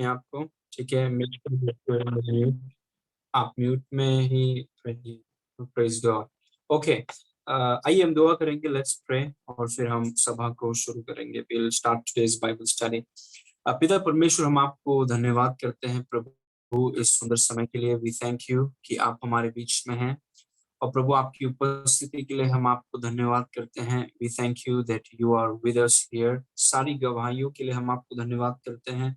अपने आप को। ठीक है, आप म्यूट में ही रहिए। Praise God. ओके, आइए हम दुआ करेंगे। लेट्स प्रे और फिर हम सभा को शुरू करेंगे। Will start today's Bible study. पिता परमेश्वर, हम आपको धन्यवाद करते हैं प्रभु इस सुंदर समय के लिए। वी थैंक यू कि आप हमारे बीच में हैं, और प्रभु आपकी उपस्थिति के लिए हम आपको धन्यवाद करते हैं। We thank you that you are with us here. सारी गवाहियों के लिए हम आपको धन्यवाद करते हैं।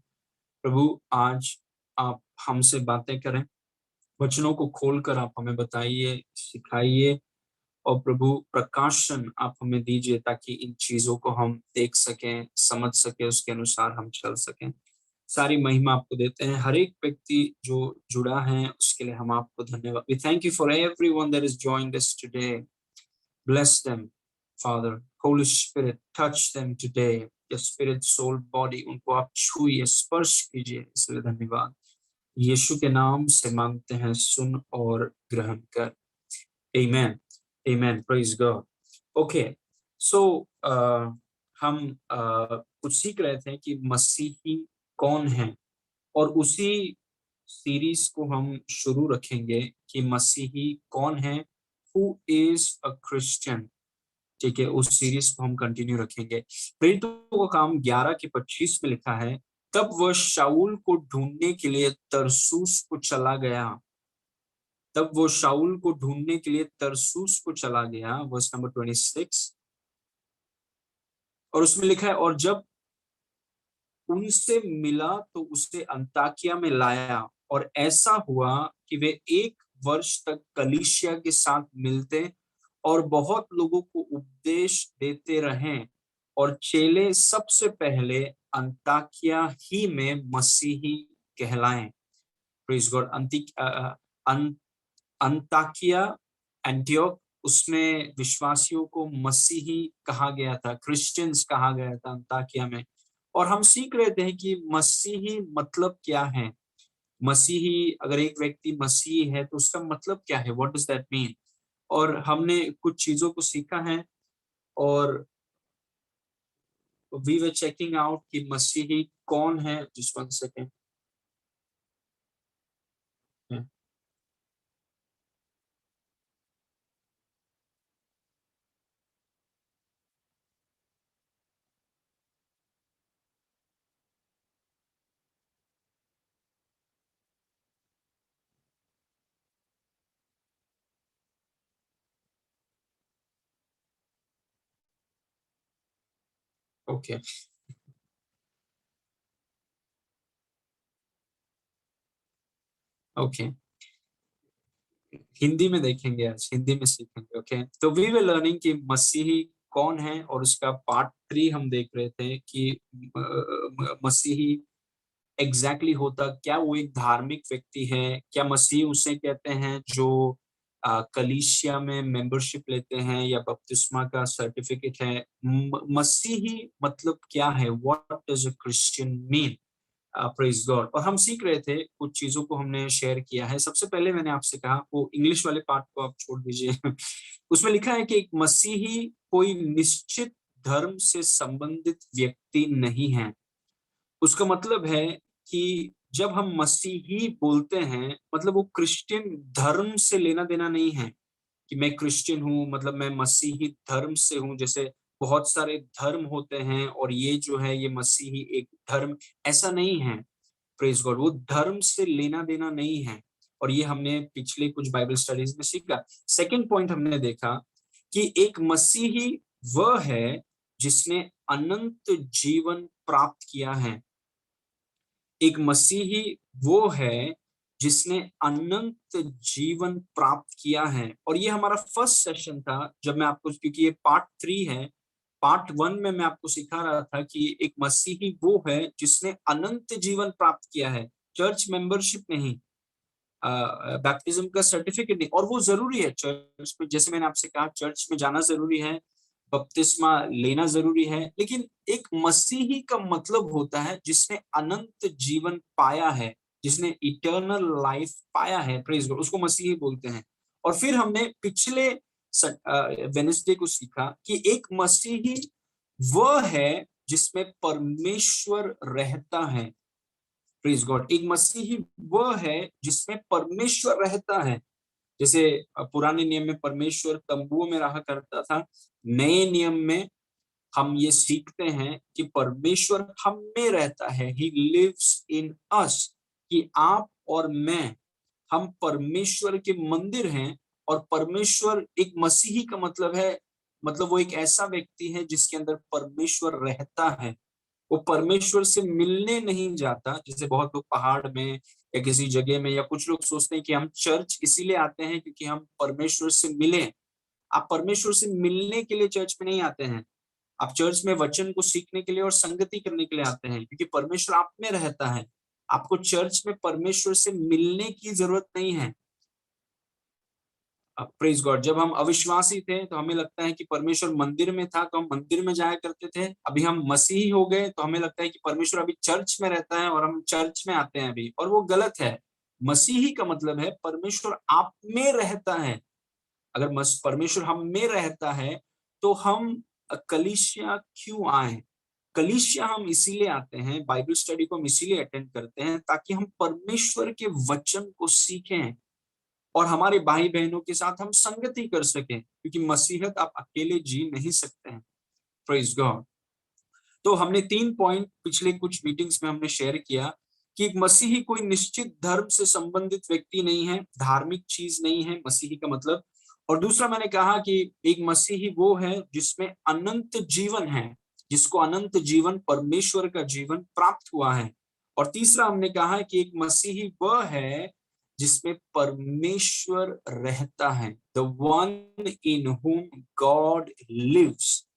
प्रभु आज आप हमसे बातें करें, वचनों को खोलकर आप हमें बताइए, सिखाइए, और प्रभु प्रकाशन आप हमें दीजिए ताकि इन चीजों को हम देख सकें, समझ सकें, उसके अनुसार हम चल सकें। सारी महिमा आपको देते हैं। हर एक व्यक्ति जो जुड़ा है उसके लिए हम आपको धन्यवाद। We thank you for everyone that is joined us today. Bless them Father. Holy Spirit touch them today. Your spirit soul body उनको आप छुइए, स्पर्श कीजिए। इसलिए धन्यवाद। यीशु के नाम से मांगते हैं, सुन और ग्रहण कर। आमेन, आमेन, प्रेज गॉड। ओके, सो हम कुछ सीख रहे थे कि मसीही कौन है, और उसी सीरीज को हम शुरू रखेंगे कि मसीही कौन है, हु इज अ क्रिश्चियन। ठीक है, उस सीरीज को हम कंटिन्यू रखेंगे। प्रेरितों का काम 11 के 25 में लिखा है, तब वह शाऊल को ढूंढने के लिए तरसूस को चला गया। तब वो शाऊल को ढूंढने के लिए तरसूस को चला गया, वर्स नंबर 26। और उसमें लिखा है, और जब उनसे मिला तो उसे अंताकिया में लाया, और ऐसा हुआ कि वे 1 वर्ष तक कलीसिया के साथ मिलते और बहुत लोगों को उपदेश देते रहे, और चेले सबसे पहले अंताकिया ही में मसीही कहलाएं। Praise God. अंताकिया, एंटियोक, उसमें विश्वासियों को मसीही कहा गया था, क्रिश्चियंस कहा गया था अंताकिया में। और हम सीख रहे थे कि मसीही मतलब क्या है। मसीही, अगर एक व्यक्ति मसीही है तो उसका मतलब क्या है, व्हाट डज दैट मीन। और हमने कुछ चीजों को सीखा है, और वी वर चेकिंग आउट कि मसीही कौन है। Just 1 second. Okay, okay, Hindi में देखेंगे, आज हिंदी में सीखेंगे। ओके, तो वी वर लर्निंग कि मसीही कौन है, और उसका पार्ट 3 हम देख रहे थे कि मसीही एग्जैक्टली होता क्या। वो एक धार्मिक व्यक्ति है क्या? मसीह उसे कहते हैं जो कलीसिया में मेंबरशिप लेते हैं या बपतिस्मा का सर्टिफिकेट है। मसीही मतलब क्या है, what does a Christian mean. Praise God. और हम सीख रहे थे, कुछ चीजों को हमने शेयर किया है। सबसे पहले मैंने आपसे कहा, वो इंग्लिश वाले पार्ट को आप छोड़ दीजिए। उसमें लिखा है कि एक मसीही कोई निश्चित धर्म से संबंधित व्यक्ति नहीं है। उसका मतलब है कि जब हम मसीही बोलते हैं, मतलब वो क्रिश्चियन धर्म से लेना देना नहीं है कि मैं क्रिश्चियन हूँ मतलब मैं मसीही धर्म से हूँ। जैसे बहुत सारे धर्म होते हैं और ये जो है ये मसीही एक धर्म, ऐसा नहीं है। प्रेज गॉड, वो धर्म से लेना देना नहीं है। और ये हमने पिछले कुछ बाइबल स्टडीज में सीखा। सेकंड पॉइंट हमने देखा कि एक मसीही वह है जिसने अनंत जीवन प्राप्त किया है। एक मसीही वो है जिसने अनंत जीवन प्राप्त किया है। और ये हमारा फर्स्ट सेशन था, जब मैं आपको, क्योंकि ये पार्ट 3 है। पार्ट 1 में मैं आपको सिखा रहा था कि एक मसीही वो है जिसने अनंत जीवन प्राप्त किया है, चर्च मेंबरशिप नहीं, बैप्टिज्म का सर्टिफिकेट नहीं। और वो जरूरी है चर्च में, जैसे मैंने आपसे कहा चर्च में जाना जरूरी है, बपतिस्मा लेना जरूरी है। लेकिन एक मसीही का मतलब होता है जिसने अनंत जीवन पाया है, जिसने इटर्नल लाइफ पाया है। प्रेज गॉड, उसको मसीही बोलते हैं। और फिर हमने पिछले वेडनेसडे को सीखा कि एक मसीही वह है जिसमें परमेश्वर रहता है। Praise God. एक मसीही वह है जिसमें परमेश्वर रहता है। जैसे पुराने नियम में परमेश्वर तंबुओं में रहा करता था, नए नियम में हम ये सीखते हैं कि परमेश्वर हम में रहता है। ही लिव्स इन अस, कि आप और मैं, हम परमेश्वर के मंदिर हैं। और परमेश्वर, एक मसीही का मतलब है, मतलब वो एक ऐसा व्यक्ति है जिसके अंदर परमेश्वर रहता है। वो परमेश्वर से मिलने नहीं जाता। जैसे बहुत लोग पहाड़ में या किसी जगह में, या कुछ लोग सोचते हैं कि हम चर्च इसीलिए आते हैं क्योंकि हम परमेश्वर से मिलें। आप परमेश्वर से मिलने के लिए चर्च में नहीं आते हैं। आप चर्च में वचन को सीखने के लिए और संगति करने के लिए आते हैं, क्योंकि परमेश्वर आप में रहता है। आपको चर्च में परमेश्वर से मिलने की जरूरत नहीं है। Praise God. जब हम अविश्वासी थे तो हमें लगता है कि परमेश्वर मंदिर में था, तो हम मंदिर में जाया करते थे। अभी हम मसीही हो गए तो हमें लगता है कि परमेश्वर अभी चर्च में रहता है और हम चर्च में आते हैं अभी, और वो गलत है। मसीही का मतलब है परमेश्वर आप में रहता है। अगर परमेश्वर हम में रहता है तो हम कलीसिया क्यों आए? कलीसिया हम इसीलिए आते हैं, बाइबल स्टडी को हम इसीलिए अटेंड करते हैं ताकि हम परमेश्वर के वचन को सीखें और हमारे भाई बहनों के साथ हम संगति कर सकें, क्योंकि मसीहत आप अकेले जी नहीं सकते हैं। Praise God. तो हमने 3 पॉइंट पिछले कुछ मीटिंग्स में हमने शेयर किया कि एक मसीही कोई निश्चित धर्म से संबंधित व्यक्ति नहीं है, धार्मिक चीज नहीं है मसीही का मतलब। और दूसरा मैंने कहा कि एक मसीही वो है जिसमें अनंत जीवन है, जिसको अनंत जीवन, परमेश्वर का जीवन प्राप्त हुआ है। और तीसरा हमने कहा कि एक मसीही वह है जिसमें परमेश्वर रहता है, the one in whom God lives.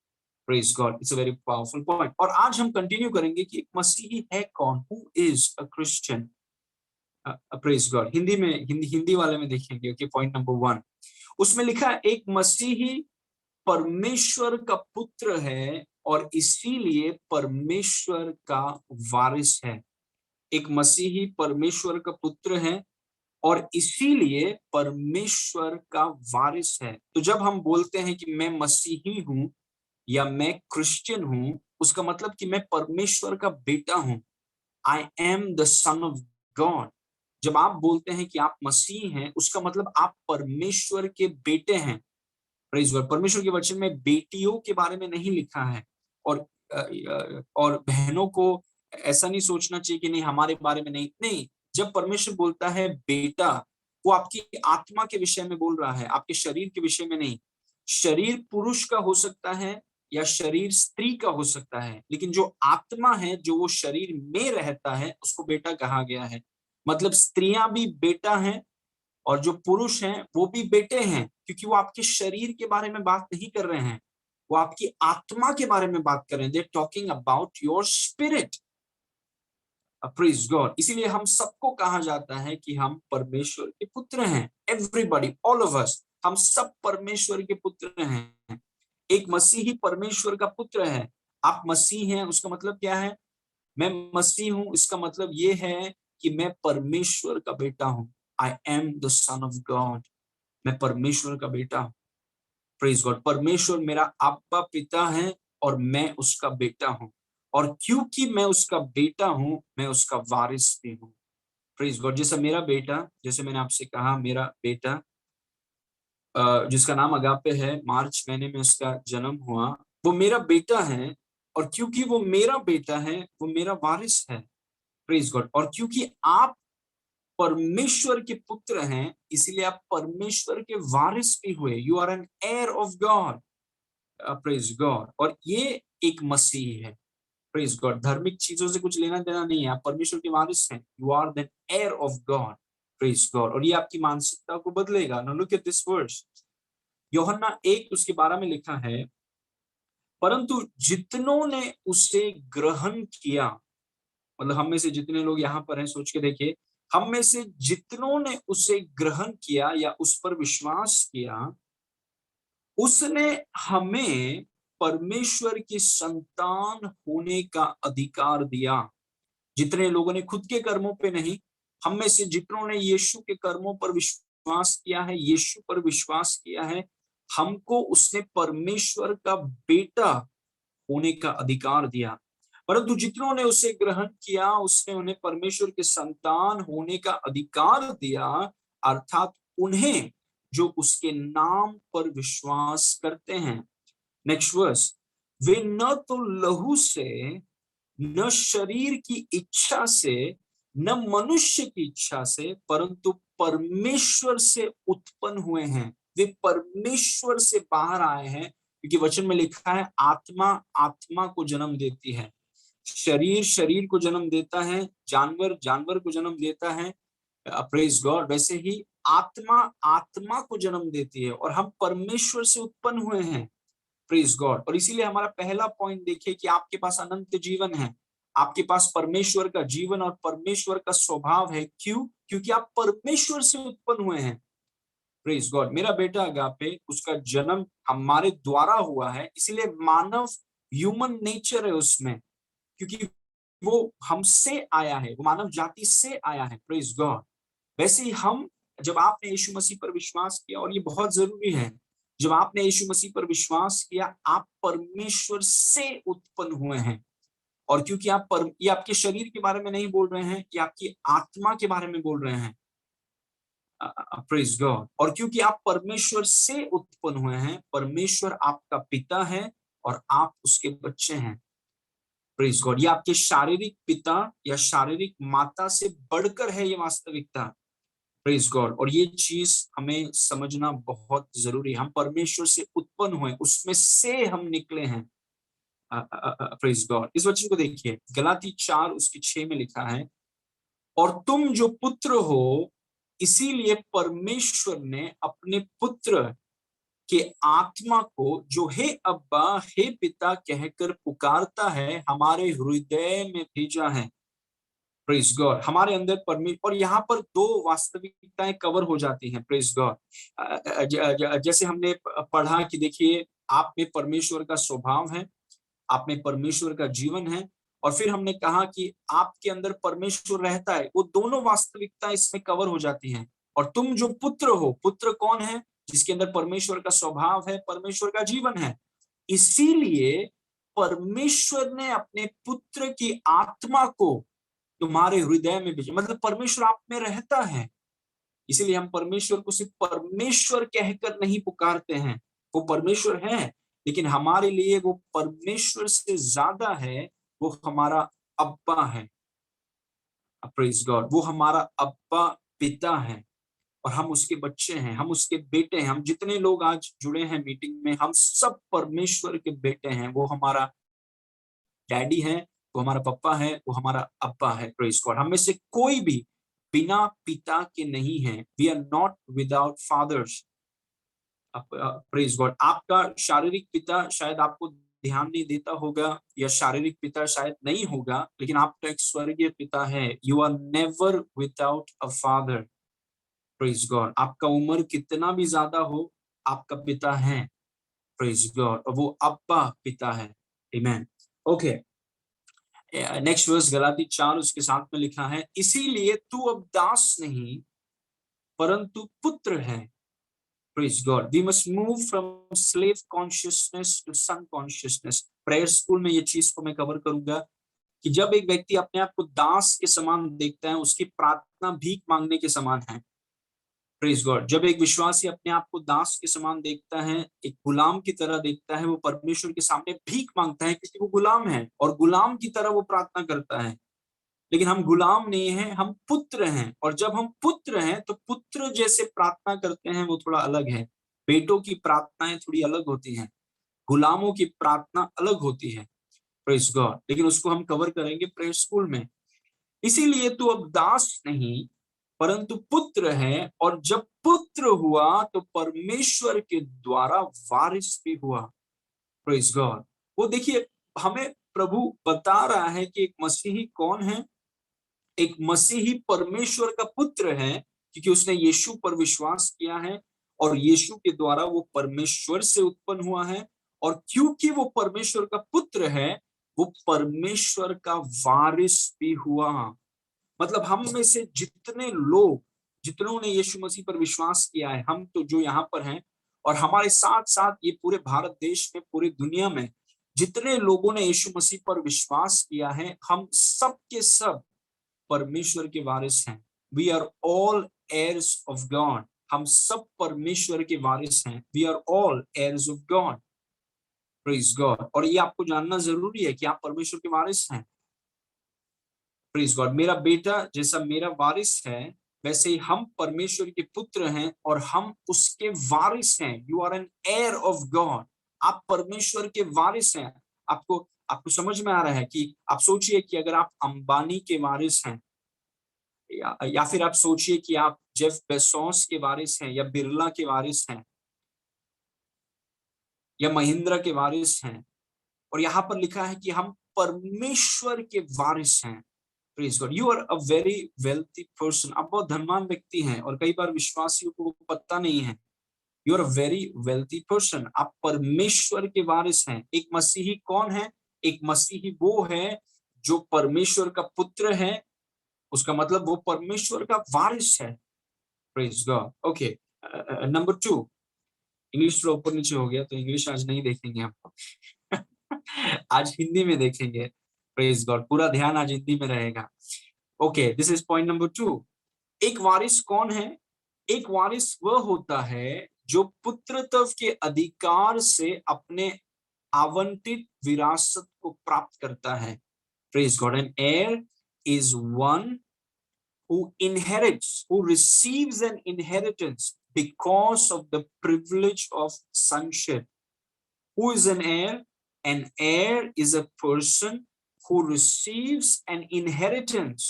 Praise God, it's a very powerful point. और आज हम कंटिन्यू करेंगे कि एक मसीही है कौन, who is a Christian. Praise God. Hindi में, हिंदी वाले में देखेंगे। ओके, पॉइंट नंबर 1 उसमें लिखा है एक मसीही परमेश्वर का पुत्र है और इसीलिए परमेश्वर का वारिस है। एक मसीही परमेश्वर का पुत्र है और इसीलिए परमेश्वर का वारिस है। तो जब हम बोलते हैं कि मैं मसीही हूं या मैं क्रिश्चियन हूं, उसका मतलब कि मैं परमेश्वर का बेटा हूं। I am the sun of God. जब आप बोलते हैं कि आप मसीह हैं, उसका मतलब आप परमेश्वर के बेटे हैं। Praise God. परमेश्वर के वचन में बेटियों के बारे में नहीं लिखा है। और और बहनों को ऐसा नहीं सोचना चाहिए कि नहीं हमारे बारे में नहीं। नहीं, जब परमेश्वर बोलता है बेटा, वो आपकी आत्मा के विषय में बोल रहा है, आपके शरीर के विषय में नहीं। शरीर पुरुष का हो सकता है या शरीर स्त्री का हो सकता है, लेकिन जो आत्मा है, जो वो शरीर में रहता है, उसको बेटा कहा गया है। मतलब स्त्रियां भी बेटा हैं और जो पुरुष हैं वो भी बेटे हैं, क्योंकि वो आपके शरीर के बारे में बात नहीं कर रहे हैं, वो आपकी आत्मा के बारे में बात कर रहे हैं। They talking about your spirit. Praise God. इसीलिए हम सबको कहा जाता है कि हम परमेश्वर के पुत्र हैं। एवरीबॉडी, ऑल ऑफ अस, हम सब परमेश्वर के पुत्र हैं। एक मसीही परमेश्वर का पुत्र है। आप मसीह हैं, उसका मतलब क्या है? मैं मसीह हूं, इसका मतलब ये है कि मैं परमेश्वर का बेटा हूं। I am the sun of God. मैं परमेश्वर का बेटा हूं। Praise God. परमेश्वर मेरा आपका पिता है और मैं उसका बेटा हूं। और क्योंकि मैं उसका बेटा हूं, मैं उसका वारिस भी हूं। Praise God. जैसे मेरा बेटा, जैसे मैंने आपसे कहा, मेरा बेटा जिसका नाम अगापे है, मार्च महीने में उसका जन्म हुआ, वो मेरा बेटा है। और क्योंकि वो मेरा बेटा है, वो मेरा वारिस है। Praise God. और क्योंकि आप परमेश्वर के पुत्र हैं, इसीलिए आप परमेश्वर के वारिस भी हुए। You are an heir of God. Praise God. और ये एक मसीह है। Praise God. धार्मिक चीजों से कुछ लेना देना नहीं है, आप परमेश्वर के वारिस हैं। You are the heir of God. Praise God. और ये आपकी मानसिकता को बदलेगा। Now look at this verse. यूहन्ना 1 उसके 12 में लिखा है, परंतु जितनों ने उसे ग्रहण किया, मतलब हम में से जितने लोग यहाँ पर हैं, सोच के देखिए, हम में से जितनों ने उसे ग्रहण किया या उस पर विश्वास किया, उसने हमें परमेश्वर की संतान होने का अधिकार दिया। जितने लोगों ने खुद के कर्मों पे नहीं, हम में से जितनों ने यीशु के कर्मों पर विश्वास किया है, यीशु पर विश्वास किया है, हमको उसने परमेश्वर का बेटा होने का अधिकार दिया। परंतु जितनों ने उसे ग्रहण किया उसने उन्हें परमेश्वर के संतान होने का अधिकार दिया, अर्थात उन्हें जो उसके नाम पर विश्वास करते हैं। नेक्स्ट वर्स, वे न तो लहू से, न शरीर की इच्छा से, न मनुष्य की इच्छा से, परंतु परमेश्वर से उत्पन्न हुए हैं। वे परमेश्वर से बाहर आए हैं, क्योंकि वचन में लिखा है आत्मा आत्मा को जन्म देती है, शरीर शरीर को जन्म देता है, जानवर जानवर को जन्म देता है। Praise God. वैसे ही आत्मा आत्मा को जन्म देती है और हम परमेश्वर से उत्पन्न हुए हैं। Praise God. और इसीलिए हमारा पहला पॉइंट देखिए कि आपके पास अनंत जीवन है, आपके पास परमेश्वर का जीवन और परमेश्वर का स्वभाव है। क्यों? क्योंकि आप परमेश्वर से उत्पन्न हुए हैं। Praise God. मेरा बेटा अगापे, उसका जन्म हमारे द्वारा हुआ है, इसीलिए मानव ह्यूमन नेचर है उसमें, क्योंकि वो हमसे आया है, वो मानव जाति से आया है। Praise God. वैसे ही हम, जब आपने यीशु मसीह पर विश्वास किया, और ये बहुत जरूरी है, जब आपने यीशु मसीह पर विश्वास किया, आप परमेश्वर से उत्पन्न हुए हैं। और क्योंकि ये आपके शरीर के बारे में नहीं बोल रहे हैं, ये आपकी आत्मा के बारे में बोल रहे हैं। Praise God. और क्योंकि आप परमेश्वर से उत्पन्न हुए हैं, परमेश्वर आपका पिता है और आप उसके बच्चे हैं। Praise God. ये आपके शारीरिक पिता या शारीरिक माता से बढ़कर है, ये वास्तविकता। Praise God. और ये चीज हमें समझना बहुत जरूरी है। हम परमेश्वर से उत्पन्न हुए, उसमें से हम निकले हैं। Praise God. इस वचन को देखिए, गलाती 4 उसकी 6 में लिखा है, और तुम जो पुत्र हो, इसीलिए परमेश्वर ने अपने पुत्र के आत्मा को, जो हे अब्बा हे पिता कहकर पुकारता है, हमारे हृदय में भेजा है। Praise God. हमारे अंदर परमेश्वर, और यहाँ पर दो वास्तविकताएं कवर हो जाती हैं। Praise God. जैसे हमने पढ़ा कि देखिए, आप में परमेश्वर का स्वभाव है, आप में परमेश्वर का जीवन है, और फिर हमने कहा कि आपके अंदर परमेश्वर रहता है। वो दोनों वास्तविकता इसमें कवर हो जाती हैं। और तुम जो पुत्र हो, पुत्र कौन है? जिसके अंदर परमेश्वर का स्वभाव है, परमेश्वर का जीवन है। इसीलिए परमेश्वर ने अपने पुत्र की आत्मा को तुम्हारे हृदय में भेजा, मतलब परमेश्वर आप में रहता है। इसीलिए हम परमेश्वर को सिर्फ परमेश्वर कहकर नहीं पुकारते हैं। वो परमेश्वर है, लेकिन हमारे लिए वो परमेश्वर से ज्यादा है। वो हमारा अब्बा है। Praise God. वो हमारा अब्बा पिता है, और हम उसके बच्चे हैं, हम उसके बेटे हैं। हम जितने लोग आज जुड़े हैं मीटिंग में, हम सब परमेश्वर के बेटे हैं। वो हमारा डैडी है, वो हमारा पप्पा है, वो हमारा अब्बा है। Praise God. हम में से कोई भी बिना पिता के नहीं है। We are not without fathers. Praise God. आपका शारीरिक पिता शायद आपको ध्यान नहीं देता होगा, या शारीरिक पिता शायद नहीं होगा, लेकिन आपका एक स्वर्गीय पिता है। You are never without a father. Praise God. आपका उम्र कितना भी ज्यादा हो, आपका पिता है। Praise God. और वो अब्बा पिता है। आमेन। ओके, नेक्स्ट वर्स गलाती 4 उसके साथ में लिखा है, इसीलिए तू अब दास नहीं परंतु पुत्र है। Praise God. We must move from slave consciousness to son consciousness. Prayer school में ये चीज को मैं कवर करूंगा कि जब एक व्यक्ति अपने आप को दास के समान देखता है, उसकी प्रार्थना भीख मांगने के समान है। Praise God. जब एक विश्वासी अपने आप को दास के समान देखता है, एक गुलाम की तरह देखता है, वो परमेश्वर के सामने भीख मांगता है, क्योंकि वो गुलाम है, और गुलाम की तरह वो प्रार्थना करता है। लेकिन हम गुलाम नहीं हैं, हम पुत्र हैं। और जब हम पुत्र हैं, तो पुत्र जैसे प्रार्थना करते हैं, वो थोड़ा अलग है। बेटों की प्रार्थनाएं थोड़ी अलग होती हैं, गुलामों की प्रार्थना अलग होती है। Praise God. लेकिन उसको हम कवर करेंगे प्रेयर स्कूल में। इसीलिए तू अब दास नहीं परंतु पुत्र है, और जब पुत्र हुआ तो परमेश्वर के द्वारा वारिस भी हुआ। Praise God. वो देखिए, हमें प्रभु बता रहा है कि एक मसीही कौन है। एक मसीही परमेश्वर का पुत्र है, क्योंकि उसने यीशु पर विश्वास किया है, और यीशु के द्वारा वो परमेश्वर से उत्पन्न हुआ है। और क्योंकि वो परमेश्वर का पुत्र है, वो परमेश्वर का वारिस भी हुआ। मतलब हम में से जितने लोग, जितनों ने यीशु मसीह पर विश्वास किया है, हम तो जो यहाँ पर हैं, और हमारे साथ साथ ये पूरे भारत देश में, पूरी दुनिया में जितने लोगों ने यीशु मसीह पर विश्वास किया है, हम सब के सब परमेश्वर के वारिस हैं। We are all heirs of God. हम सब परमेश्वर के वारिस हैं। We are all heirs of God. Praise God. और ये आपको जानना जरूरी है कि आप परमेश्वर के वारिस हैं। Praise God. मेरा बेटा जैसा मेरा वारिस है, वैसे ही हम परमेश्वर के पुत्र हैं और हम उसके वारिस हैं। You are an heir of God. आप परमेश्वर के वारिस हैं। आपको आपको समझ में आ रहा है कि आप सोचिए कि अगर आप अंबानी के वारिस हैं, या फिर आप सोचिए कि आप जेफ बेसोस के वारिस हैं, या बिरला के वारिस हैं, या महिंद्रा के वारिस हैं, और यहाँ पर लिखा है कि हम परमेश्वर के वारिस हैं। Praise God. You are a very wealthy person. आप बहुत धनवान व्यक्ति हैं, और कई बार विश्वासियों को पता नहीं है। You are a very wealthy person. आप परमेश्वर के वारिस हैं। एक मसीही कौन है? एक मसीही वो है जो परमेश्वर का पुत्र है। उसका मतलब वो परमेश्वर का वारिस है। Praise God. Okay, number 2। English थोड़ा ऊपर नीचे हो गया, तो इंग्लिश आज नहीं देखेंगे हम। आज हिंदी में देखेंगे। Praise God. पूरा ध्यान आज हिंदी में रहेगा। Okay, this is point number 2। एक वारिस कौन है? एक वारिस वह होता है जो पुत्रत्व के अधिकार से अपने आवंटित विरासत को प्राप्त करता है। Praise God. An heir is one who inherits, who receives an inheritance because of the privilege of sonship. Who is an heir? An heir is a person who receives an inheritance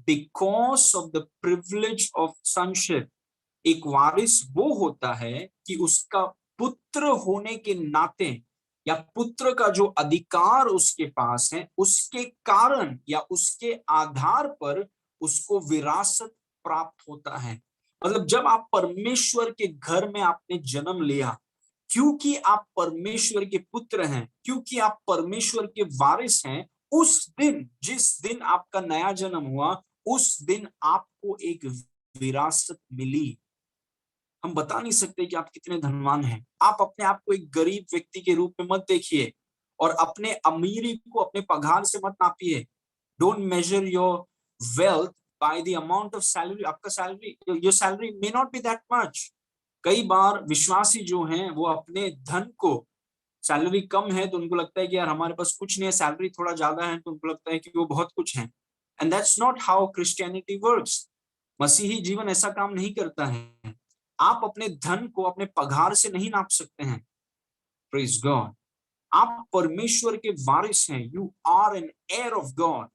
because of the privilege of sonship. एक वारिस वो होता है कि उसका पुत्र होने के नाते, या पुत्र का जो अधिकार उसके पास है, उसके कारण या उसके आधार पर उसको विरासत प्राप्त होता है। मतलब जब आप परमेश्वर के घर में आपने जन्म लिया, क्योंकि आप परमेश्वर के पुत्र हैं, क्योंकि आप परमेश्वर के वारिस हैं, उस दिन, जिस दिन आपका नया जन्म हुआ, उस दिन आपको एक विरासत मिली। हम बता नहीं सकते कि आप कितने धनवान हैं। आप अपने आप को एक गरीब व्यक्ति के रूप में मत देखिए, और अपने अमीरी को अपने पगार से मत नापिए। Don't measure your wealth by the amount of salary. आपका salary, your salary may not be that much. कई बार विश्वासी जो हैं वो अपने धन को, सैलरी कम है तो उनको लगता है कि यार हमारे पास कुछ नहीं है, सैलरी थोड़ा ज्यादा है तो उनको लगता है कि वो बहुत कुछ है। And that's not how Christianity works. मसीही जीवन ऐसा काम नहीं करता है। आप अपने धन को अपने पगार से नहीं नाप सकते हैं। Praise God. आप परमेश्वर के वारिस हैं। You are an heir of God.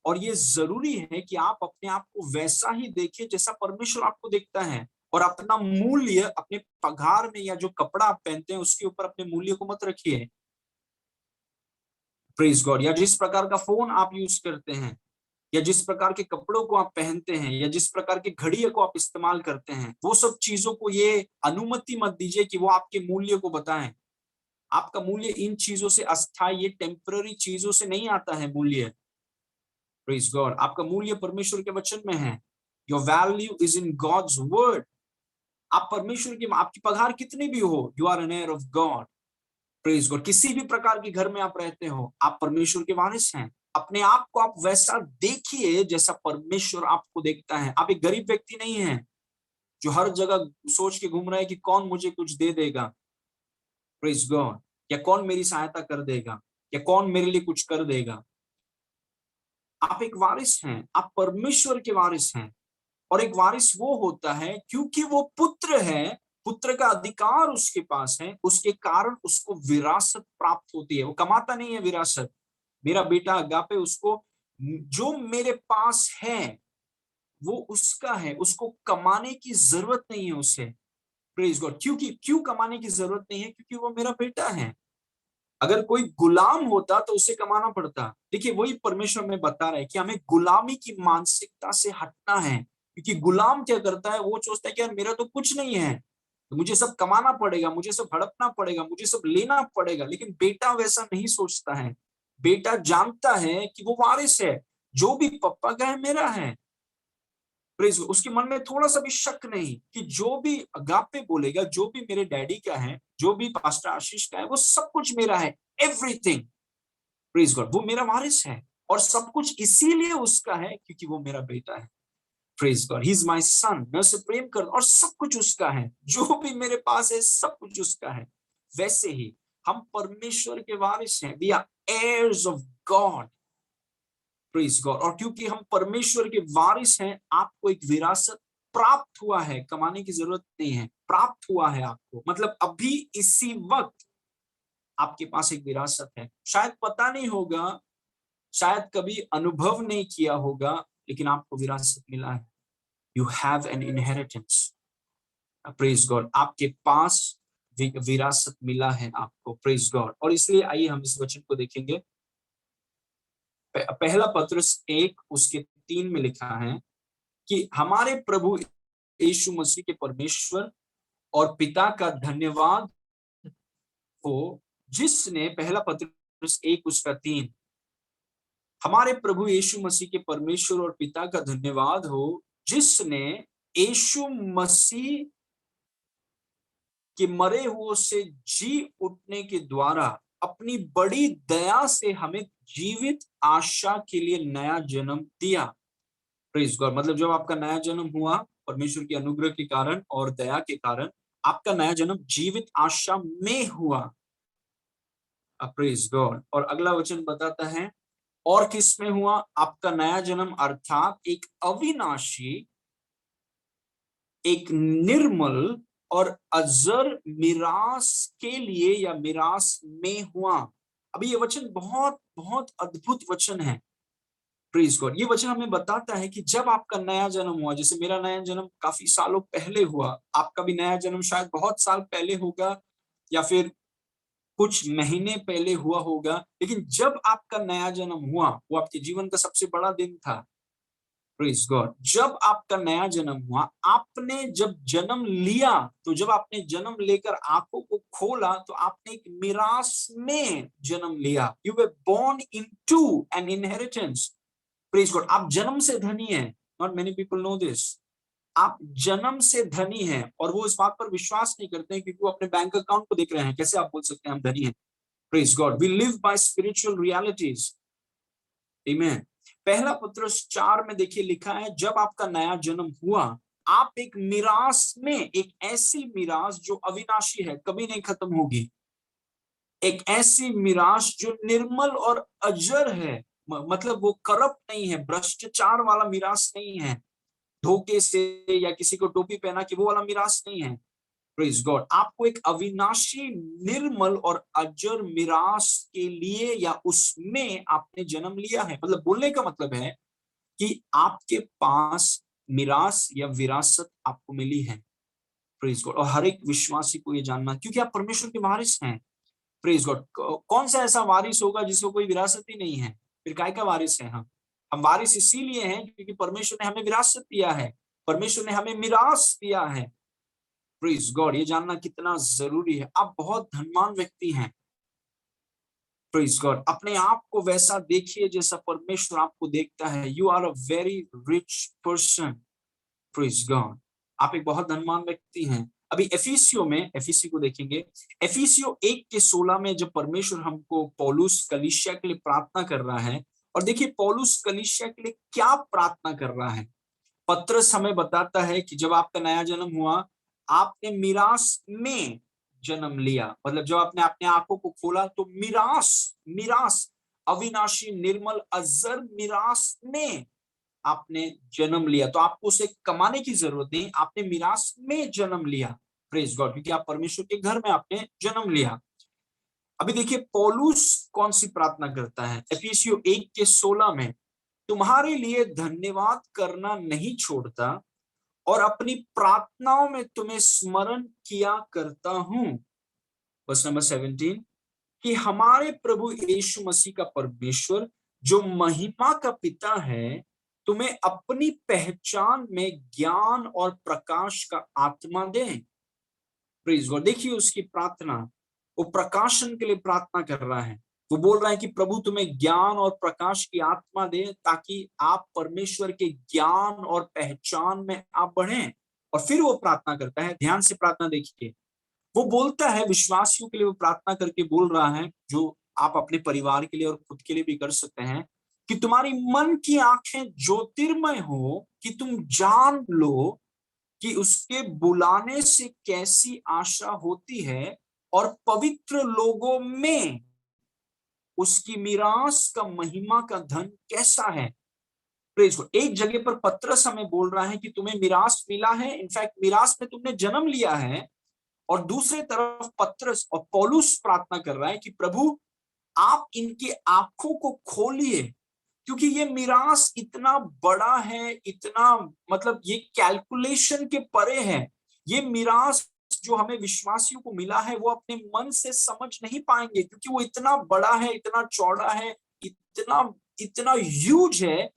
और ये जरूरी है कि आप अपने आप को वैसा ही देखिए जैसा परमेश्वर आपको देखता है, और अपना मूल्य अपने पगार में या जो कपड़ा आप पहनते हैं उसके ऊपर अपने मूल्य को मत रखिए। Praise God. या जिस प्रकार का फोन आप यूज करते हैं, या जिस प्रकार के कपड़ों को आप पहनते हैं, या जिस प्रकार की घड़ी को आप इस्तेमाल करते हैं, वो सब चीजों को ये अनुमति मत दीजिए कि वो आपके मूल्य को बताएं। आपका मूल्य इन चीजों से अस्थायी, ये टेम्पररी चीजों से नहीं आता है मूल्य। Praise God. आपका मूल्य परमेश्वर के वचन में है। Your value is in God's word. आप परमेश्वर की, आपकी पगार कितनी भी हो, you are an heir of God. Praise God. किसी भी प्रकार के घर में आप रहते हो, आप परमेश्वर के वारिस हैं। अपने आप को आप वैसा देखिए जैसा परमेश्वर आपको देखता है। आप एक गरीब व्यक्ति नहीं हैं जो हर जगह सोच के घूम रहा है कि कौन मुझे कुछ दे देगा। Praise God. या कौन मेरी सहायता कर देगा, या कौन मेरे लिए कुछ कर देगा। आप एक वारिस हैं। आप परमेश्वर के वारिस हैं। और एक वारिस वो होता है क्योंकि वो पुत्र है, पुत्र का अधिकार उसके पास है, उसके कारण उसको विरासत प्राप्त होती है। वो कमाता नहीं है विरासत। मेरा बेटा अगापे, उसको जो मेरे पास है वो उसका है, उसको कमाने की जरूरत नहीं है उसे। Praise God. क्योंकि क्यों कमाने की जरूरत नहीं है? क्योंकि वो मेरा बेटा है। अगर कोई गुलाम होता तो उसे कमाना पड़ता। देखिए, वही परमेश्वर में बता रहा है कि हमें गुलामी की मानसिकता से हटना है। क्योंकि गुलाम क्या करता है, वो सोचता है कि यार मेरा तो कुछ नहीं है, तो मुझे सब कमाना पड़ेगा, मुझे सब हड़पना पड़ेगा, मुझे सब लेना पड़ेगा। लेकिन बेटा वैसा नहीं सोचता है। बेटा जानता है कि वो वारिस है, जो भी पप्पा का है मेरा है। प्रेज, उसके मन में थोड़ा सा भी शक नहीं कि जो भी अगापे बोलेगा, जो भी मेरे डैडी का है, जो भी पास्टर आशीष का है, वो सब कुछ मेरा है, एवरीथिंग। प्रेज गॉड, वो मेरा वारिस है और सब कुछ इसीलिए उसका है क्योंकि वो मेरा बेटा है। Praise God, he is my son, मैं उससे प्रेम कर और सब कुछ उसका है, जो भी मेरे पास है सब कुछ उसका है। वैसे ही हम परमेश्वर के वारिस हैं, we are heirs of God. Praise God, और क्योंकि हम परमेश्वर के वारिस हैं, आपको एक विरासत प्राप्त हुआ है, कमाने की जरूरत नहीं है, प्राप्त हुआ है आपको, मतलब अभी इसी वक्त आपके पास एक विरासत है। शायद पता नहीं होगा, शायद कभी अनुभव नहीं किया होगा, लेकिन आपको विरासत मिला है। You have an inheritance. Praise God, आपके पास विरासत मिला है आपको। प्रेज गॉड, और इसलिए आइए हम इस वचन को देखेंगे। पहला पत्रस 1 उसके 3 में लिखा है कि हमारे प्रभु यीशु मसीह के परमेश्वर और पिता का धन्यवाद हो, जिसने, पहला पत्रस 1 उसका 3, हमारे प्रभु यीशु मसीह के परमेश्वर और पिता का धन्यवाद हो, जिसने यीशु मसीह के मरे हुओं से जी उठने के द्वारा अपनी बड़ी दया से हमें जीवित आशा के लिए नया जन्म दिया। प्रेज गॉड, मतलब जब आपका नया जन्म हुआ परमेश्वर के अनुग्रह के कारण और दया के कारण, आपका नया जन्म जीवित आशा में हुआ। प्रेज गॉड, और अगला वचन बताता है, और किस में हुआ आपका नया जन्म, अर्थात एक अविनाशी, एक निर्मल और अजर मिरास के लिए या मिरास में हुआ। अभी ये वचन बहुत बहुत अद्भुत वचन है। प्रेज गॉड, ये वचन हमें बताता है कि जब आपका नया जन्म हुआ, जैसे मेरा नया जन्म काफी सालों पहले हुआ, आपका भी नया जन्म शायद बहुत साल पहले होगा या फिर कुछ महीने पहले हुआ होगा, लेकिन जब आपका नया जन्म हुआ, वो आपके जीवन का सबसे बड़ा दिन था। प्रेज गॉड, जब आपका नया जन्म हुआ, आपने जब जन्म लिया, तो जब आपने जन्म लेकर आंखों को खोला, तो आपने एक मिरास में जन्म लिया। You were born into an inheritance. Praise God, आप जन्म से धनी हैं। Not many people know this. आप जन्म से धनी हैं, और वो इस बात पर विश्वास नहीं करते हैं क्योंकि वो अपने बैंक अकाउंट को देख रहे हैं। कैसे आप बोल सकते हैं हम धनी हैं? Praise God, we live by spiritual realities. Amen. पहला पत्रस 4 में देखिए लिखा है, जब आपका नया जन्म हुआ, आप एक मिरास में, एक ऐसी मिरास जो अविनाशी है, कभी नहीं खत्म होगी, एक ऐसी मिरास जो निर्मल और अजर है, मतलब वो करप्ट नहीं है, भ्रष्टाचार वाला मिरास नहीं है, धोखे से या किसी को टोपी पहना कि वो वाला मिरास नहीं है। प्रेज गॉड, आपको एक अविनाशी, निर्मल और अजर मिरास के लिए या उसमें आपने जन्म लिया है। मतलब बोलने का मतलब है कि आपके पास मिरास या विरासत आपको मिली है। प्रेज गॉड, और हर एक विश्वासी को ये जानना, क्योंकि आप परमेश्वर के वारिस हैं। प्रेज गॉड, कौन सा ऐसा वारिस होगा जिसको कोई विरासत ही नहीं है? फिर काय का वारिस है हम वारिस इसीलिए हैं क्योंकि परमेश्वर ने हमें विरासत दिया है, परमेश्वर ने हमें मिरास दिया है। प्रेज गॉड, ये जानना कितना जरूरी है। आप बहुत धनवान व्यक्ति हैं। प्रेज गॉड, अपने आप को वैसा देखिए जैसा परमेश्वर आपको देखता है। You are a very rich person. Praise God, आप एक बहुत धनवान व्यक्ति हैं। अभी एफिसियो में, एफिसी को देखेंगे, एफिसियो 1 के 16 में जब परमेश्वर हमको पौलुस कलीसिया के लिए प्रार्थना कर रहा है, और देखिए पौलुस कलीसिया के लिए क्या प्रार्थना कर रहा है। पत्रस हमें बताता है कि जब आपका नया जन्म हुआ, आपने मिरास में जन्म लिया, मतलब जब आपने अपने आंखों को खोला तो मिरास, मिरास, अविनाशी, निर्मल, अजर मिरास में आपने जन्म लिया। तो आपको उसे कमाने की जरूरत नहीं, आपने मिरास में जन्म लिया। प्रेज गॉड, क्योंकि आप परमेश्वर के घर में आपने जन्म लिया। अभी देखिए पौलुस कौन सी प्रार्थना करता है एफिसियो 1 के 16 में, तुम्हारे लिए धन्यवाद करना नहीं छोड़ता और अपनी प्रार्थनाओं में तुम्हें स्मरण किया करता हूं। वर्स नंबर 17, कि हमारे प्रभु यीशु मसीह का परमेश्वर जो महिमा का पिता है, तुम्हें अपनी पहचान में ज्ञान और प्रकाश का आत्मा दे। प्रेज गॉड, देखिए उसकी प्रार्थना, वो प्रकाशन के लिए प्रार्थना कर रहा है। वो बोल रहा है कि प्रभु तुम्हें ज्ञान और प्रकाश की आत्मा दे ताकि आप परमेश्वर के ज्ञान और पहचान में आप बढ़ें। और फिर वो प्रार्थना करता है, ध्यान से प्रार्थना देखिए। वो बोलता है विश्वासियों के लिए, वो प्रार्थना करके बोल रहा है, जो आप अपने परिवार के लिए और खुद के लिए भी कर सकते हैं, कि तुम्हारी मन की आंखें ज्योतिर्मय हो, कि तुम जान लो कि उसके बुलाने से कैसी आशा होती है और पवित्र लोगों में उसकी मीरास का महिमा का धन कैसा है। Praise God. एक जगह पर पतरस हमें बोल रहा है कि तुम्हें मीरास मिला है, इनफैक्ट मीरास में तुमने जन्म लिया है। और दूसरे तरफ पतरस और पौलुस प्रार्थना कर रहा है कि प्रभु आप इनकी आंखों को खोलिए, क्योंकि ये मीरास इतना बड़ा है, इतना मतलब ये कैलकुलेशन के परे है। ये मीरास जो हमें विश्वासियों को मिला है वो अपने मन से समझ नहीं पाएंगे, क्योंकि वो इतना बड़ा है, इतना चौड़ा है, इतना इतना ह्यूज है।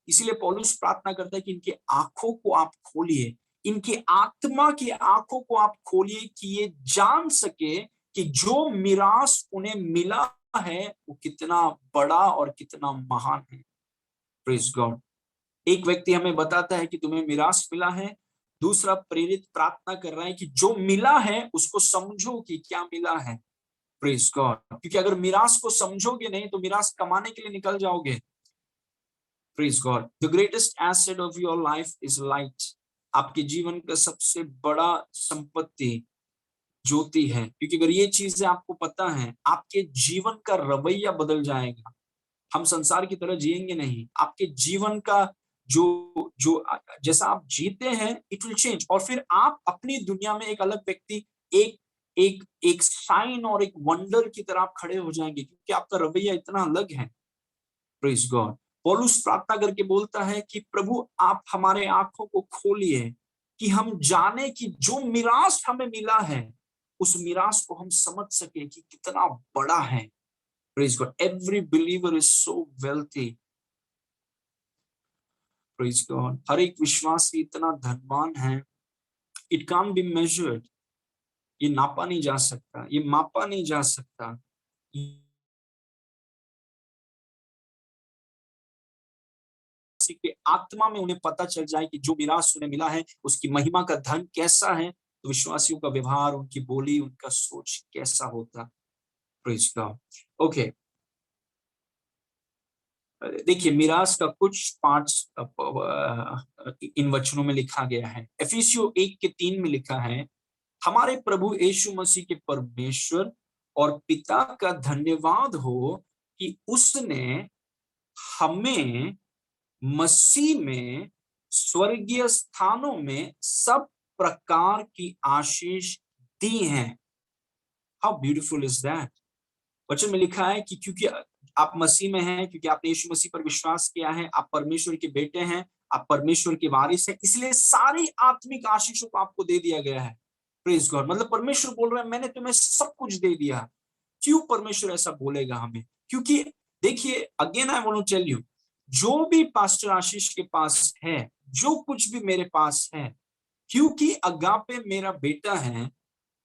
इसीलिए पौलुस प्रार्थना करता है कि इनकी आंखों को आप खोलिए, इनकी आत्मा की आंखों को आप खोलिए, कि ये जान सके कि जो मीरास उन्हें मिला है वो कितना बड़ा और कितना महान है। Praise God. एक व्यक्ति हमें बताता है कि तुम्हें मिरास मिला है, दूसरा प्रेरित प्रार्थना कर रहा है कि जो मिला है उसको समझो कि क्या मिला है। Praise God. क्योंकि अगर मिरास को समझोगे नहीं तो मिरास कमाने के लिए निकल जाओगे। Praise God. The greatest asset of your life is light. आपके जीवन का सबसे बड़ा संपत्ति ज्योति है, क्योंकि अगर ये चीजें आपको पता है, आपके जीवन का रवैया बदल जाएगा। हम संसार की तरह जिएंगे नहीं, आपके जीवन का जो जो जैसा आप जीते हैं इट विल चेंज। और फिर आप अपनी दुनिया में एक अलग व्यक्ति, एक एक एक साइन और एक वंडर की तरह आप खड़े हो जाएंगे, क्योंकि आपका रवैया इतना अलग है। Praise God. पौलुस प्रार्थना करके बोलता है कि प्रभु आप हमारे आंखों को खोलिए, कि हम जाने कि जो मिरास हमें मिला है उस मिरास को हम समझ सके कि कितना बड़ा है। Praise God. Every believer is so wealthy. Praise God. हर एक विश्वासी इतना धनवान है। It can't be measured. ये नापा नहीं जा सकता, ये मापा नहीं जा सकता। कि आत्मा में उन्हें पता चल जाए कि जो मिरास उन्हें मिला है उसकी महिमा का धन कैसा है, तो विश्वासियों का व्यवहार, उनकी बोली, उनका सोच कैसा होता। Praise God. ओके, देखिए मिरास का कुछ पार्ट्स इन वचनों में लिखा गया है। एफिसियों 1:3 में लिखा है, हमारे प्रभु यीशु मसीह के परमेश्वर और पिता का धन्यवाद हो कि उसने हमें मसीह में स्वर्गीय स्थानों में सब प्रकार की आशीष दी है। How beautiful is that. वचन में लिखा है कि क्योंकि आप मसीह में हैं, क्योंकि आपने यीशु मसीह पर विश्वास किया है, आप परमेश्वर के बेटे हैं, आप परमेश्वर के वारिस हैं, इसलिए सारी आत्मिक आशीषों को आपको दे दिया गया है। Praise God. मतलब परमेश्वर बोल रहा है मैंने तुम्हें सब कुछ दे दिया। क्यों परमेश्वर ऐसा बोलेगा हमें? क्योंकि देखिए, again I want to tell you, जो भी पास्टर आशीष के पास है, जो कुछ भी मेरे पास है, क्योंकि अगापे मेरा बेटा है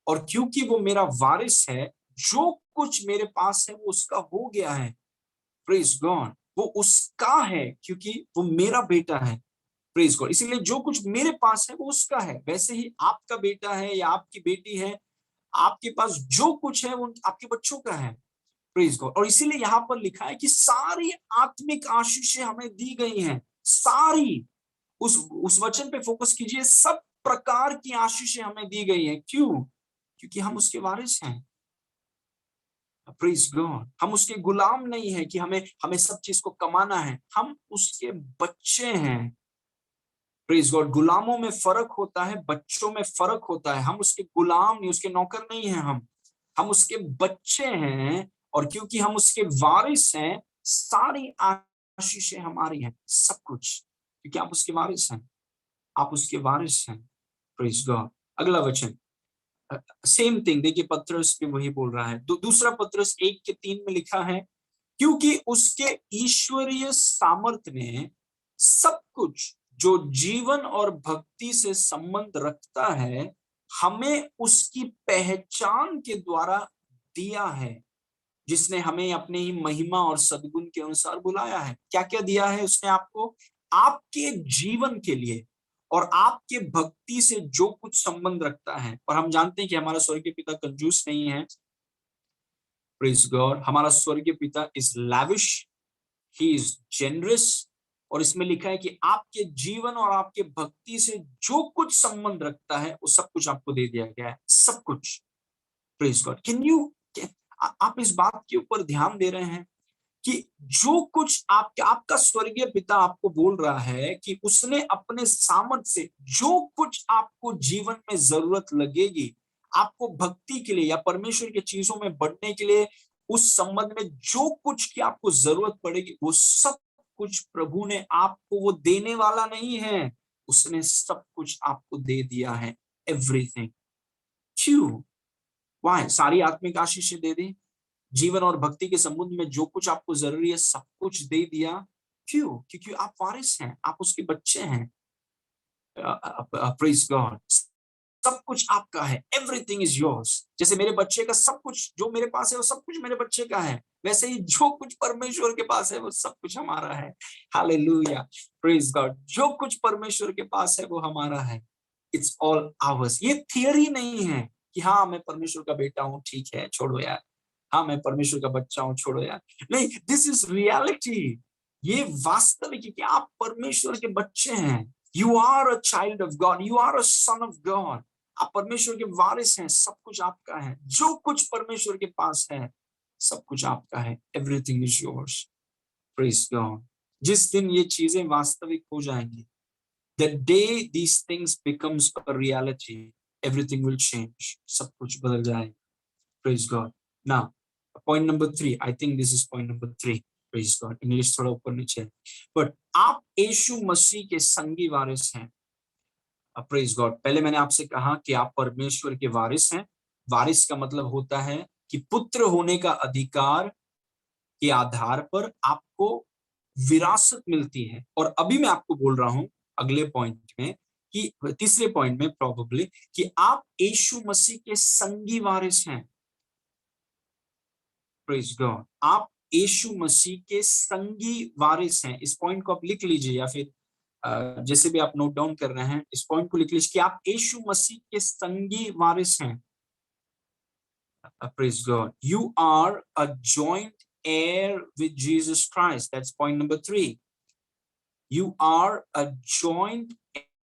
और क्योंकि वो मेरा वारिस है, जो कुछ मेरे पास है वो उसका हो गया है। Praise God. वो उसका है क्योंकि वो मेरा बेटा है। Praise God. इसीलिए जो कुछ मेरे पास है वो उसका है। वैसे ही आपका बेटा है या आपकी बेटी है, आपके पास जो कुछ है वो आपके बच्चों का है। Praise God. और इसीलिए यहाँ पर लिखा है कि सारी आत्मिक आशीषें हमें दी गई हैं। सारी, उस वचन पे फोकस कीजिए, सब प्रकार की आशीषें हमें दी गई हैं। क्यों? क्योंकि हम उसके वारिस हैं। Praise God. हम उसके गुलाम नहीं है कि हमें हमें सब चीज को कमाना है, हम उसके बच्चे हैं। Praise God. गुलामों में फर्क होता है, बच्चों में फर्क होता है। हम उसके गुलाम नहीं, उसके नौकर नहीं हैं। हम उसके बच्चे हैं। और क्योंकि हम उसके वारिस हैं, सारी आशीषें हमारी हैं, सब कुछ, क्योंकि आप उसके वारिस हैं। आप उसके वारिस हैं। Praise God. अगला वचन, सेम थिंग देखिए, पत्रस भी वही बोल रहा है। दूसरा पत्रस 1:3 में लिखा है, क्योंकि उसके ईश्वरीय सामर्थ्य ने सब कुछ जो जीवन और भक्ति से संबंध रखता है हमें उसकी पहचान के द्वारा दिया है। जिसने हमें अपने ही महिमा और सद्गुण के अनुसार बुलाया है। क्या क्या दिया है उसने आपको? आपके जीवन के लिए और आपके भक्ति से जो कुछ संबंध रखता है। और हम जानते हैं कि हमारा स्वर्गीय पिता कंजूस नहीं है। Praise God. हमारा स्वर्गीय पिता is lavish, he is generous. और इसमें लिखा है कि आपके जीवन और आपके भक्ति से जो कुछ संबंध रखता है वो सब कुछ आपको दे दिया गया है, सब कुछ। Praise God. कैन यू, आप इस बात के ऊपर ध्यान दे रहे हैं कि जो कुछ आपका स्वर्गीय पिता आपको बोल रहा है कि उसने अपने सामर्थ से जो कुछ आपको जीवन में जरूरत लगेगी, आपको भक्ति के लिए या परमेश्वर की चीजों में बढ़ने के लिए, उस संबंध में जो कुछ की आपको जरूरत पड़ेगी, वो सब कुछ प्रभु ने आपको, वो देने वाला नहीं है, उसने सब कुछ आपको दे दिया है। एवरीथिंग। क्यों? वाह, सारी आत्मिक आशीष दे दी, जीवन और भक्ति के संबंध में जो कुछ आपको जरूरी है सब कुछ दे दिया। क्यों? क्योंकि आप वारिस हैं, आप उसके बच्चे हैं। Praise God. सब कुछ आपका है, एवरीथिंग इज योर्स। जैसे मेरे बच्चे का सब कुछ जो मेरे पास है वो सब कुछ मेरे बच्चे का है, वैसे ही जो कुछ परमेश्वर के पास है वो सब कुछ हमारा है। Hallelujah, praise God. जो कुछ परमेश्वर के पास है वो हमारा है। It's all hours. ये थियरी नहीं है कि हाँ मैं परमेश्वर का बेटा हूँ, ठीक है छोड़ो यार, हाँ मैं परमेश्वर का बच्चा हूँ, छोड़ो यार। नहीं, दिस इज रियलिटी। ये वास्तविक है कि आप परमेश्वर के बच्चे हैं। You are a child of God, you are a son of God. आप परमेश्वर के वारिस हैं, सब कुछ आपका है। जो कुछ परमेश्वर के पास है सब कुछ आपका है। Everything is yours. Praise God. जिस दिन ये चीजें वास्तविक हो जाएंगी, the day these things becomes a reality, everything will change. सब कुछ बदल जाएगा। Praise God. Now, point number 3. I think this is point number 3. Praise God. English थोड़ा ऊपर नीचे है। But आप यीशु मसीह के संगी वारिस हैं। Praise God. पहले मैंने आपसे कहा कि आप परमेश्वर के वारिस हैं। वारिस का मतलब होता है कि पुत्र होने का अधिकार के आधार पर आपको विरासत मिलती है। और अभी मैं आपको बोल रहा हूं अगले पॉइंट में कि तीसरे पॉइंट में प्रोबेबली कि आप यीशु मसीह के संगी वारिस हैं। Praise God. आप यीशु मसीह के संगी वारिस हैं। इस पॉइंट को आप लिख लीजिए या फिर जैसे भी आप नोट डाउन कर रहे हैं इस पॉइंट को लिख लीजिए कि आप यीशु मसीह के संगी वारिस हैं। Praise God. You are a joint heir with Jesus Christ. That's point number 3. You are a joint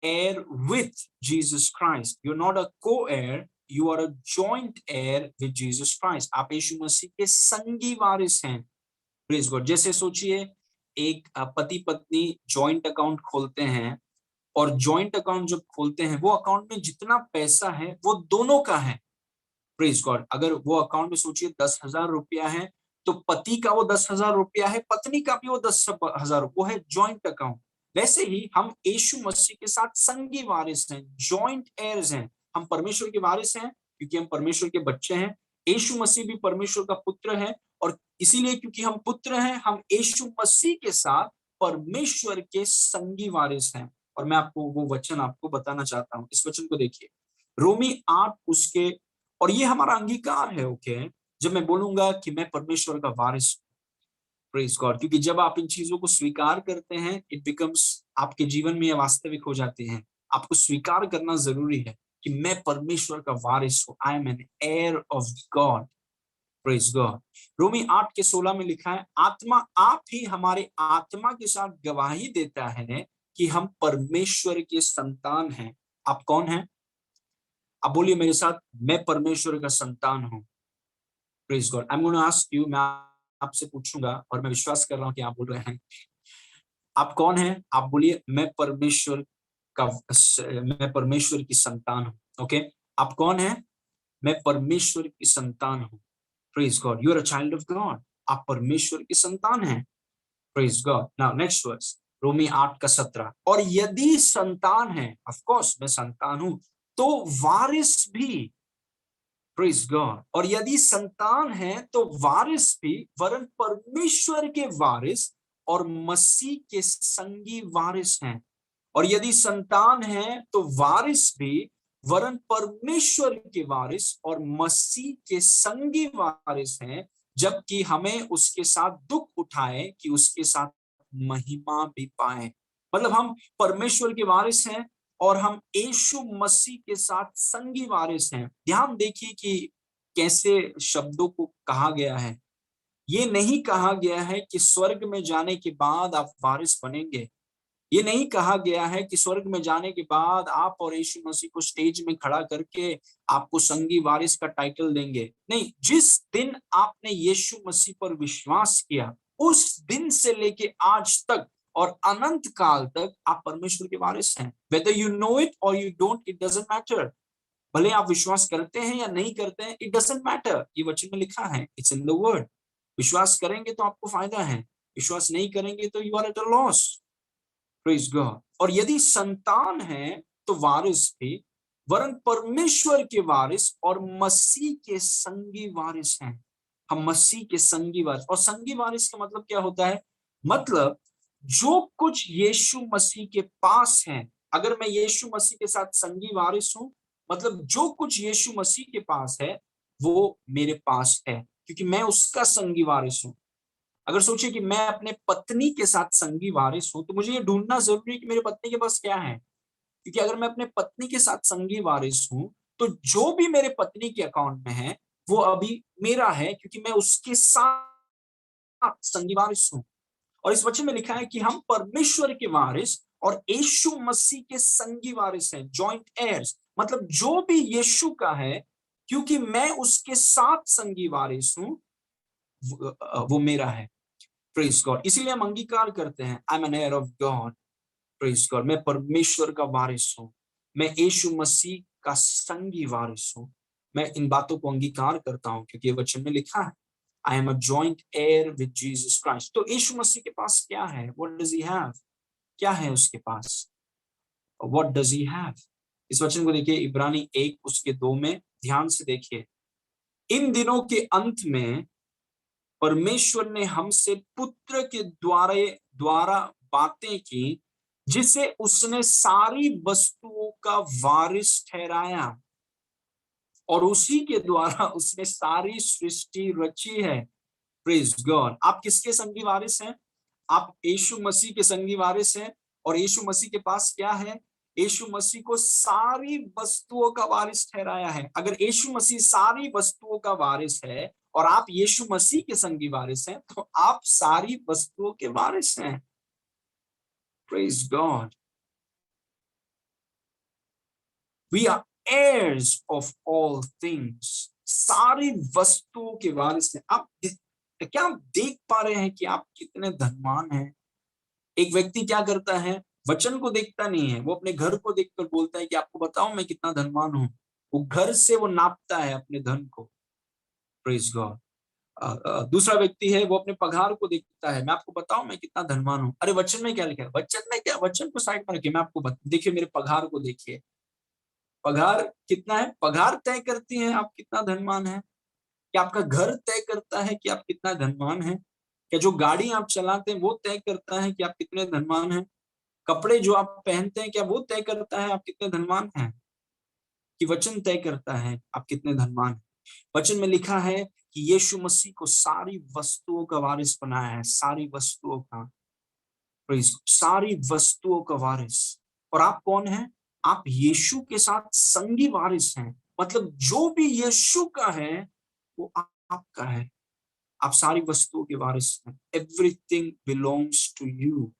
heir with Jesus Christ. You're not a co-heir. You are a joint heir with Jesus Christ. आप यीशु मसीह के संगी वारिस हैं। Praise God. जैसे सोचिए एक पति पत्नी जॉइंट अकाउंट खोलते हैं, और जॉइंट अकाउंट जब खोलते हैं वो अकाउंट में जितना पैसा है वो दोनों का है। Praise God. अगर वो अकाउंट में सोचिए 10,000 रुपया है तो पति का वो 10,000 रुपया है, पत्नी का भी वो 10,000, वो है जॉइंट अकाउंट। वैसे ही हम यीशु मसीह के साथ संगी वारिस हैं, जॉइंट एयर्स हैं। हम परमेश्वर के वारिस हैं क्योंकि हम परमेश्वर के बच्चे हैं। यीशु मसीह भी परमेश्वर का पुत्र है, और इसीलिए क्योंकि हम पुत्र हैं हम यीशु मसीह के साथ परमेश्वर के संगी वारिस हैं। और मैं आपको वो वचन आपको बताना चाहता हूँ। इस वचन को देखिए, रोमी 8 उसके, और ये हमारा अंगीकार है। ओके, जब मैं बोलूंगा कि मैं परमेश्वर का वारिस हूं, प्रेज गॉड, क्योंकि जब आप इन चीजों को स्वीकार करते हैं इट बिकम्स, आपके जीवन में ये वास्तविक हो जाती हैं। आपको स्वीकार करना जरूरी है कि मैं परमेश्वर का वारिस हूं। I am an heir of God. Praise God. रोमी 8 के 16 में लिखा है, आत्मा आप ही हमारे आत्मा के साथ गवाही देता है कि हम परमेश्वर के संतान हैं। आप कौन हैं? आप बोलिए मेरे साथ, मैं परमेश्वर का संतान हूं। Praise God. I am gonna ask you, मैं आपसे पूछूंगा और मैं विश्वास कर रहा हूं कि आप बोल रहे हैं। आप कौन हैं? आप बोलिए मैं परमेश्वर का, मैं परमेश्वर की संतान हूं। ओके, आप कौन हैं? मैं परमेश्वर की संतान हूं। Praise God. You are a child of God. आप परमेश्वर की संतान हैं। Praise God. Now next verse, रोमी 8 का 17। और यदि संतान है, ऑफ कोर्स मैं संतान हूं, तो वारिस भी। Praise God. और यदि संतान है तो वारिस भी, वरन परमेश्वर के वारिस और मसीह के संगी वारिस हैं। और यदि संतान है तो वारिस भी, वरन परमेश्वर के वारिस और मसीह के संगी वारिस हैं। जबकि हमें उसके साथ दुख उठाए कि उसके साथ महिमा भी पाए। मतलब हम परमेश्वर के वारिस हैं और हम यीशु मसीह के साथ संगी वारिस हैं। ध्यान देखिए कि कैसे शब्दों को कहा गया है। ये नहीं कहा गया है कि स्वर्ग में जाने के बाद आप वारिस बनेंगे। ये नहीं कहा गया है कि स्वर्ग में जाने के बाद आप और यीशु मसीह को स्टेज में खड़ा करके आपको संगी वारिस का टाइटल देंगे। नहीं, जिस दिन आपने यीशु मसीह पर विश्वास किया, उस दिन से लेके आज तक और अनंत काल तक आप परमेश्वर के वारिस हैं। वेदर यू नो इट और you don't, it doesn't matter. भले आप विश्वास करते हैं या नहीं करते हैं, इट डजंट मैटर। ये वचन में लिखा है, इट्स इन द वर्ड। विश्वास करेंगे तो आपको फायदा है, विश्वास नहीं करेंगे तो you are at a loss. Praise God. और यदि संतान है तो वारिस भी, वरन परमेश्वर के वारिस और मसीह के संगी वारिस हैं। हम मसीह के संगी वारिस। और संगी वारिस का मतलब क्या होता है? मतलब जो कुछ यीशु मसीह के पास है, अगर मैं यीशु मसीह के साथ संगी वारिस हूं, मतलब जो कुछ यीशु मसीह के पास है वो मेरे पास है, क्योंकि मैं उसका संगी वारिस हूं। अगर सोचिए कि मैं अपने पत्नी के साथ संगी वारिस हूं, तो मुझे ये ढूंढना जरूरी है कि मेरे पत्नी के पास क्या है। क्योंकि अगर मैं अपने पत्नी के साथ संगी वारिस हूं, तो जो भी मेरे पत्नी के अकाउंट में है वो अभी मेरा है, क्योंकि मैं उसके साथ संगी वारिस हूं। और इस वचन में लिखा है कि हम परमेश्वर के वारिस और यीशु मसीह के संगी वारिस हैं, जॉइंट एयर्स। मतलब जो भी यीशु का है, क्योंकि मैं उसके साथ संगी वारिस हूं, वो मेरा है। Praise God. इसीलिए हम अंगीकार करते हैं, I am an heir of God. Praise God. मैं परमेश्वर का वारिस हूं, मैं यीशु मसीह का संगी वारिस हूं। मैं इन बातों को अंगीकार करता हूं क्योंकि ये वचन में लिखा है, I am a joint heir with Jesus Christ. तो यीशु मसीह के पास क्या है? What does he have? क्या है उसके पास? What does he have? इस वचन को देखिए, इब्रानी 1 उसके 2 में ध्यान से देखिए। इन दिनों के अंत में परमेश्वर ने हमसे पुत्र के द्वारा बातें की, जिसे उसने सारी वस्तुओं का वारिस ठहराया, और उसी के द्वारा उसने सारी सृष्टि रची है। Praise God. आप किसके संगी वारिस हैं? आप यीशु मसीह के संगी वारिस हैं। और यीशु मसीह के पास क्या है? यीशु मसीह को सारी वस्तुओं का वारिस ठहराया है। अगर यीशु मसीह सारी वस्तुओं का वारिस है और आप यीशु मसीह के संगी वारिस हैं, तो आप सारी वस्तुओं के वारिस हैं। Praise God. We are heirs of all things। सारी वस्तुओं के वारिस हैं। आप क्या आप देख पा रहे हैं कि आप कितने धनवान हैं? एक व्यक्ति क्या करता है? वचन को देखता नहीं है, वो अपने घर को देखकर बोलता है कि आपको बताओ मैं कितना धनवान हूं। वो घर से वो नापता है अपने धन को। Praise God. दूसरा व्यक्ति है, वो अपने पगार को देखता है, मैं आपको बताऊं मैं कितना धनवान हूं। अरे वचन में क्या लिखा है? वचन में क्या? वचन को साइड में रखिए, मैं आपको देखिए मेरे पगार को देखिए। पगार कितना है? पगार तय करती है आप कितना धनवान है। क्या आपका घर तय करता है कि आप कितना धनवान हैं? क्या जो गाड़ी आप चलाते हैं वो तय करता है कि आप कितने धनवान हैं? कपड़े जो आप पहनते हैं क्या वो तय करता है आप कितने धनवान हैं? कि वचन तय करता है आप कितने धनवान हैं? वचन में लिखा है कि यीशु मसीह को सारी वस्तुओं का वारिस बनाया है, सारी वस्तुओं का। प्रेज, सारी वस्तुओं का वारिस। और आप कौन हैं? आप यीशु के साथ संगी वारिस हैं। मतलब जो भी यीशु का है वो आपका है। आप सारी वस्तुओं के वारिस हैं। Everything belongs to you.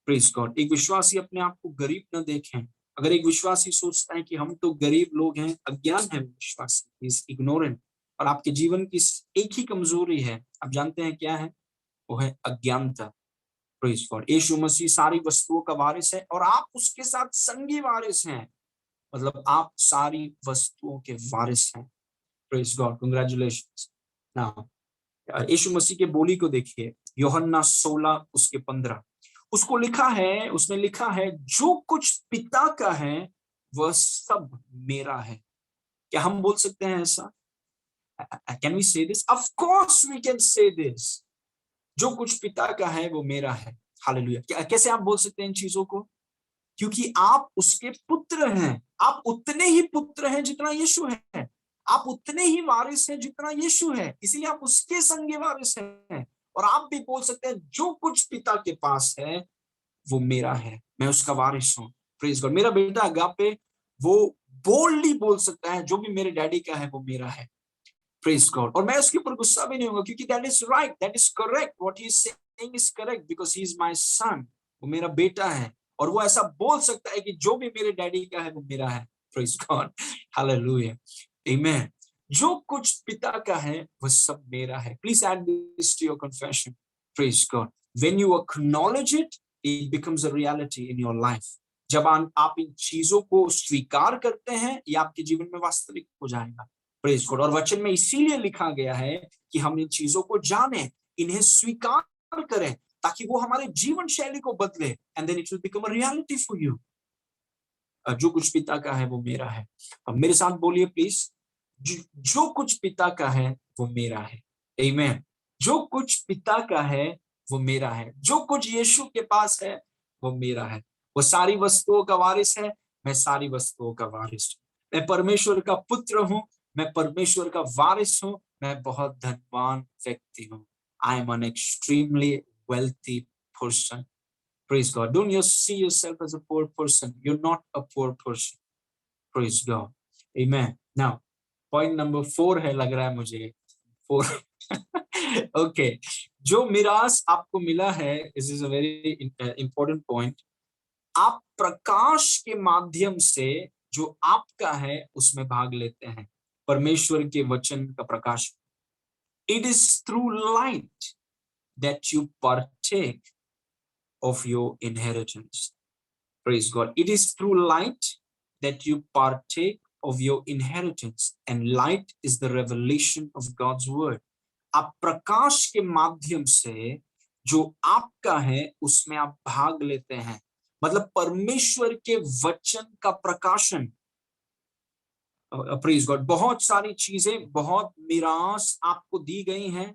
Praise God. एक विश्वासी अपने आप को गरीब न देखें। अगर एक विश्वासी सोचता है कि हम तो गरीब लोग हैं, अज्ञान है विश्वासी, इज इग्नोरेंट। और आपके जीवन की एक ही कमजोरी है, आप जानते हैं क्या है? वो है अज्ञानता। Praise God. यीशु मसीह सारी वस्तुओं का वारिस है और आप उसके साथ संगी वारिस हैं। मतलब आप सारी वस्तुओं के वारिस हैं। Praise God. कांग्रेचुलेशंस। नाउ यीशु मसीह के बोली को देखिए, यूहन्ना 16 उसके 15। उसको लिखा है, उसने लिखा है, जो कुछ पिता का है वह सब मेरा है। क्या हम बोल सकते हैं ऐसा? Can we say this? Of course we can say this. जो कुछ पिता का है वो मेरा है। हालेलुया। कैसे आप बोल सकते हैं इन चीजों को? क्योंकि आप उसके पुत्र हैं। आप उतने ही पुत्र हैं जितना यीशु है। आप उतने ही वारिस हैं जितना यीशु है, इसीलिए आप उसके संगे वारिस हैं। और आप भी बोल सकते हैं जो कुछ पिता के पास है वो मेरा है, मैं उसका वारिस हूँ। Praise God. मेरा बेटा अगापे वो बोल्डली बोल सकता है जो भी मेरे डैडी का है वो मेरा है। Praise God. और मैं उसके ऊपर गुस्सा भी नहीं होगा, क्योंकि that is right, that is correct, what he is saying is correct, because he is my son. वो मेरा बेटा है और वो ऐसा बोल सकता है कि जो भी मेरे डैडी का है वो मेरा है। Praise God, hallelujah, amen. जो कुछ पिता का है वो सब मेरा है। Please add this to your confession. Praise God. When you acknowledge it, it becomes a reality in your life. जब आप इन चीजों को स्वीकार करते हैं, ये आपके जीवन में वास्तविक हो जाएगा। Praise God. और वचन में इसीलिए लिखा गया है कि हम इन चीजों को जानें, इन्हें स्वीकार करें, ताकि वो हमारे जीवन शैली को बदले, and then it will become a reality for you. जो कुछ पिता का है वो मेरा है। अब मेरे साथ बोलिए प्लीज, जो कुछ पिता का है वो मेरा है। आमीन। जो कुछ पिता का है वो मेरा है। जो कुछ यीशु के पास है वो मेरा है। वो सारी वस्तुओं का वारिस है, मैं सारी वस्तुओं का वारिस हूं। मैं परमेश्वर का पुत्र हूं, मैं परमेश्वर का वारिस हूं, मैं बहुत धनवान व्यक्ति हूं। I am an extremely wealthy person. Praise God. Don't you see yourself as a poor person? You're not a poor person. Praise God. Amen. Now, point number 4 है, लग रहा है मुझे 4. Okay. जो मिरास आपको मिला है, this is a very important point. आप प्रकाश के माध्यम से जो आपका है उसमें भाग लेते हैं। परमेश्वर के वचन का प्रकाश। It is through light that you partake of your inheritance. Praise God. It is through light that you partake of your inheritance, and light is the revelation of God's word. आप प्रकाश के माध्यम से जो आपका है उसमें आप भाग लेते हैं, मतलब परमेश्वर के वचन का प्रकाशन। Praise God. बहुत सारी चीजें, बहुत मिरास आपको दी गई हैं।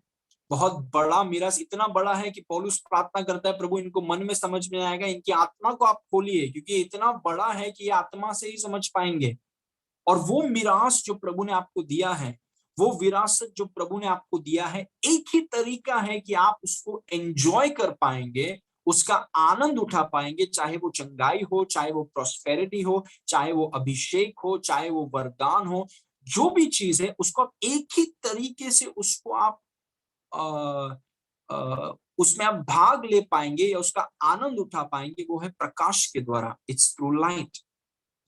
बहुत बड़ा मिरास, इतना बड़ा है कि पौलुस प्रार्थना करता है, प्रभु इनको मन में समझ में आएगा, इनकी आत्मा को आप खोलिए, क्योंकि इतना बड़ा है कि ये आत्मा से ही समझ पाएंगे। और वो मिरास जो प्रभु ने आपको दिया है, वो विरासत जो प्रभु ने आपको दिया है, एक ही तरीका है कि आप उसको एंजॉय कर पाएंगे, उसका आनंद उठा पाएंगे, चाहे वो चंगाई हो, चाहे वो प्रॉस्पेरिटी हो, चाहे वो अभिषेक हो, चाहे वो वरदान हो, जो भी चीज है उसको आप एक ही तरीके से उसको आप उसमें आप भाग ले पाएंगे या उसका आनंद उठा पाएंगे, वो है प्रकाश के द्वारा। It's through light.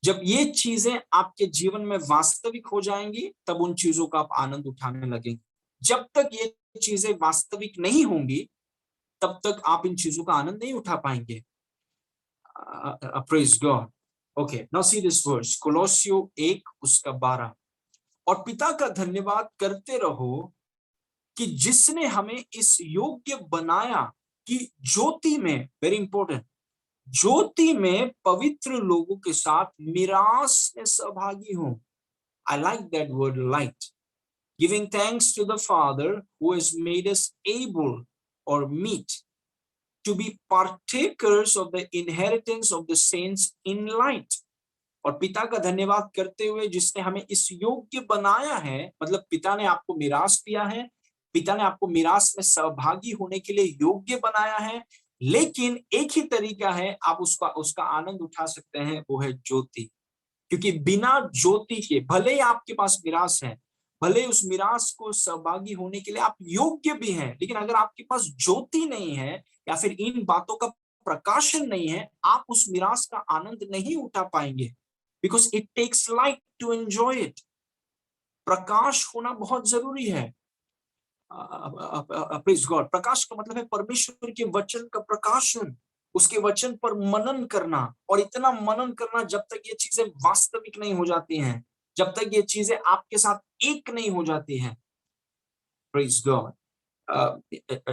जब ये चीजें आपके जीवन में वास्तविक हो जाएंगी, तब उन चीजों का आप आनंद उठाने लगेंगे। जब तक ये चीजें वास्तविक नहीं होंगी, तब तक आप इन चीजों का आनंद नहीं उठा पाएंगे। Praise God. Okay, now see this verse, Colossians 1 उसका 12। और पिता का धन्यवाद करते रहो कि जिसने हमें इस योग्य बनाया कि ज्योति में, वेरी इंपॉर्टेंट, ज्योति में पवित्र लोगों के साथ मिरास में सहभागी हो। I like that word, light. Giving thanks to the Father who has made us able or meet to be partakers of the inheritance of the saints in light. और पिता का धन्यवाद करते हुए जिसने हमें इस योग्य बनाया है, मतलब पिता ने आपको मिरास दिया है, पिता ने आपको मिरास में सहभागी होने के लिए योग्य बनाया है। लेकिन एक ही तरीका है आप उसका आनंद उठा सकते हैं, वो है ज्योति। क्योंकि बिना ज्योति के, भले ही आपके पास मिरास है, भले ही उस मिरास को सहभागी होने के लिए आप योग्य भी हैं, लेकिन अगर आपके पास ज्योति नहीं है या फिर इन बातों का प्रकाशन नहीं है, आप उस मिरास का आनंद नहीं उठा पाएंगे। Because it takes light to enjoy it. प्रकाश होना बहुत जरूरी है। Praise God. प्रकाश का मतलब है परमेश्वर के वचन का प्रकाशन, उसके वचन पर मनन करना, और इतना मनन करना जब तक ये चीजें वास्तविक नहीं हो जाती हैं, जब तक ये चीजें आपके साथ एक नहीं हो जाती हैं। Praise God.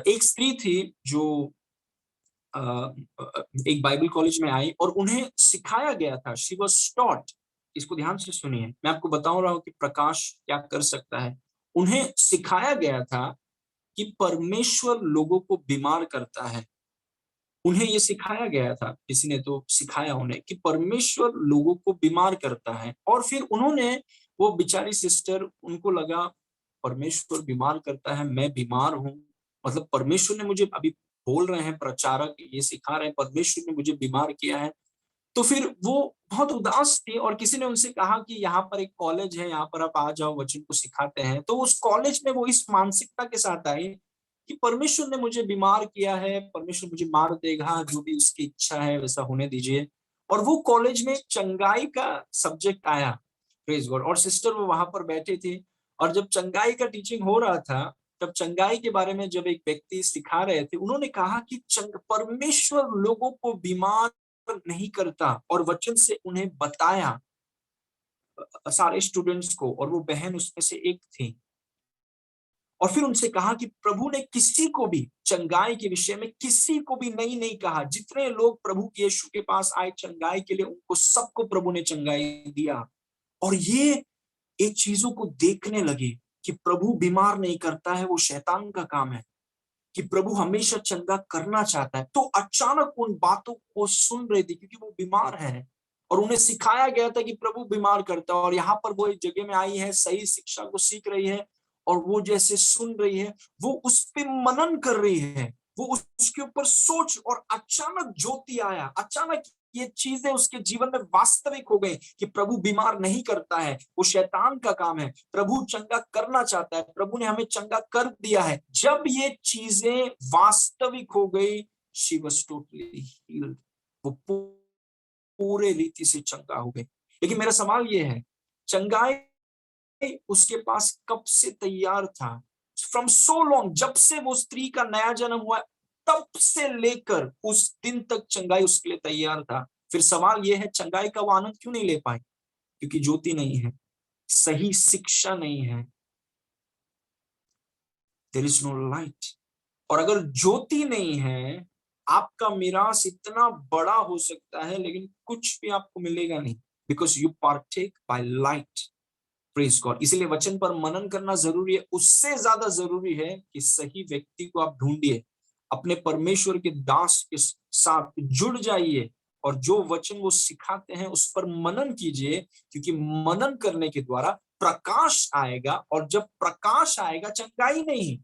एक स्त्री थी जो एक बाइबल कॉलेज में आई और उन्हें सिखाया गया था, शी वाज टॉट। इसको ध्यान से सुनिए, मैं आपको बता रहा हूं कि प्रकाश क्या कर सकता है। उन्हें सिखाया गया था कि परमेश्वर लोगों को बीमार करता है। उन्हें ये सिखाया गया था, किसी ने तो सिखाया उन्हें कि परमेश्वर लोगों को बीमार करता है। और फिर उन्होंने वो बेचारी सिस्टर, उनको लगा परमेश्वर बीमार करता है, मैं बीमार हूँ, मतलब परमेश्वर ने मुझे, अभी बोल रहे हैं प्रचारक, ये सिखा रहे हैं परमेश्वर ने मुझे बीमार किया है। तो फिर वो बहुत उदास थे और किसी ने उनसे कहा कि यहाँ पर एक कॉलेज है, यहाँ पर आप आ जाओ, वचन को सिखाते हैं। तो उस कॉलेज में वो इस मानसिकता के साथ आए कि परमेश्वर ने मुझे बीमार किया है, परमेश्वर मुझे मार देगा, जो भी उसकी इच्छा है वैसा होने दीजिए। और वो कॉलेज में चंगाई का सब्जेक्ट आया, प्रेज गॉड, और सिस्टर वो वहां पर बैठे थे। और जब चंगाई का टीचिंग हो रहा था, तब चंगाई के बारे में जब एक व्यक्ति सिखा रहे थे, उन्होंने कहा कि परमेश्वर लोगों को बीमार नहीं करता, और वचन से उन्हें बताया सारे स्टूडेंट्स को, और वो बहन उसमें से एक थी। और फिर उनसे कहा कि प्रभु ने किसी को भी चंगाई के विषय में किसी को भी नहीं कहा। जितने लोग प्रभु यीशु के पास आए चंगाई के लिए, उनको सबको प्रभु ने चंगाई दिया। और ये चीजों को देखने लगे कि प्रभु बीमार नहीं करता है, वो शैतान का काम है, कि प्रभु हमेशा चंगा करना चाहता है। तो अचानक उन बातों को सुन रहे थे, क्योंकि वो बीमार है और उन्हें सिखाया गया था कि प्रभु बीमार करता है। और यहाँ पर वो एक जगह में आई है, सही शिक्षा को सीख रही है, और वो जैसे सुन रही है, वो उस पे मनन कर रही है, वो उसके ऊपर सोच, और अचानक ज्योति आया। अचानक ये चीजें उसके जीवन में वास्तविक हो गई कि प्रभु बीमार नहीं करता है, वो शैतान का काम है, प्रभु चंगा करना चाहता है, प्रभु ने हमें चंगा कर दिया है। जब ये चीजें वास्तविक हो गई, शी वाज टोटली हील्ड, वो पूरे रीति से चंगा हो गई। लेकिन मेरा सवाल ये है, चंगाई उसके पास कब से तैयार था? फ्रॉम सो लॉन्ग, जब से वो स्त्री का नया जन्म हुआ, तब से लेकर उस दिन तक चंगाई उसके लिए तैयार था। फिर सवाल यह है, चंगाई का वो आनंद क्यों नहीं ले पाए? क्योंकि ज्योति नहीं है, सही शिक्षा नहीं है, देयर इज नो लाइट। और अगर ज्योति नहीं है, आपका मिरास इतना बड़ा हो सकता है, लेकिन कुछ भी आपको मिलेगा नहीं, because you partake by light. Praise God. इसीलिए वचन पर मनन करना जरूरी है। उससे ज्यादा जरूरी है कि सही व्यक्ति को आप ढूंढिए, अपने परमेश्वर के दास के साथ जुड़ जाइए, और जो वचन वो सिखाते हैं उस पर मनन कीजिए, क्योंकि मनन करने के द्वारा प्रकाश आएगा। और जब प्रकाश आएगा, चंगाई नहीं,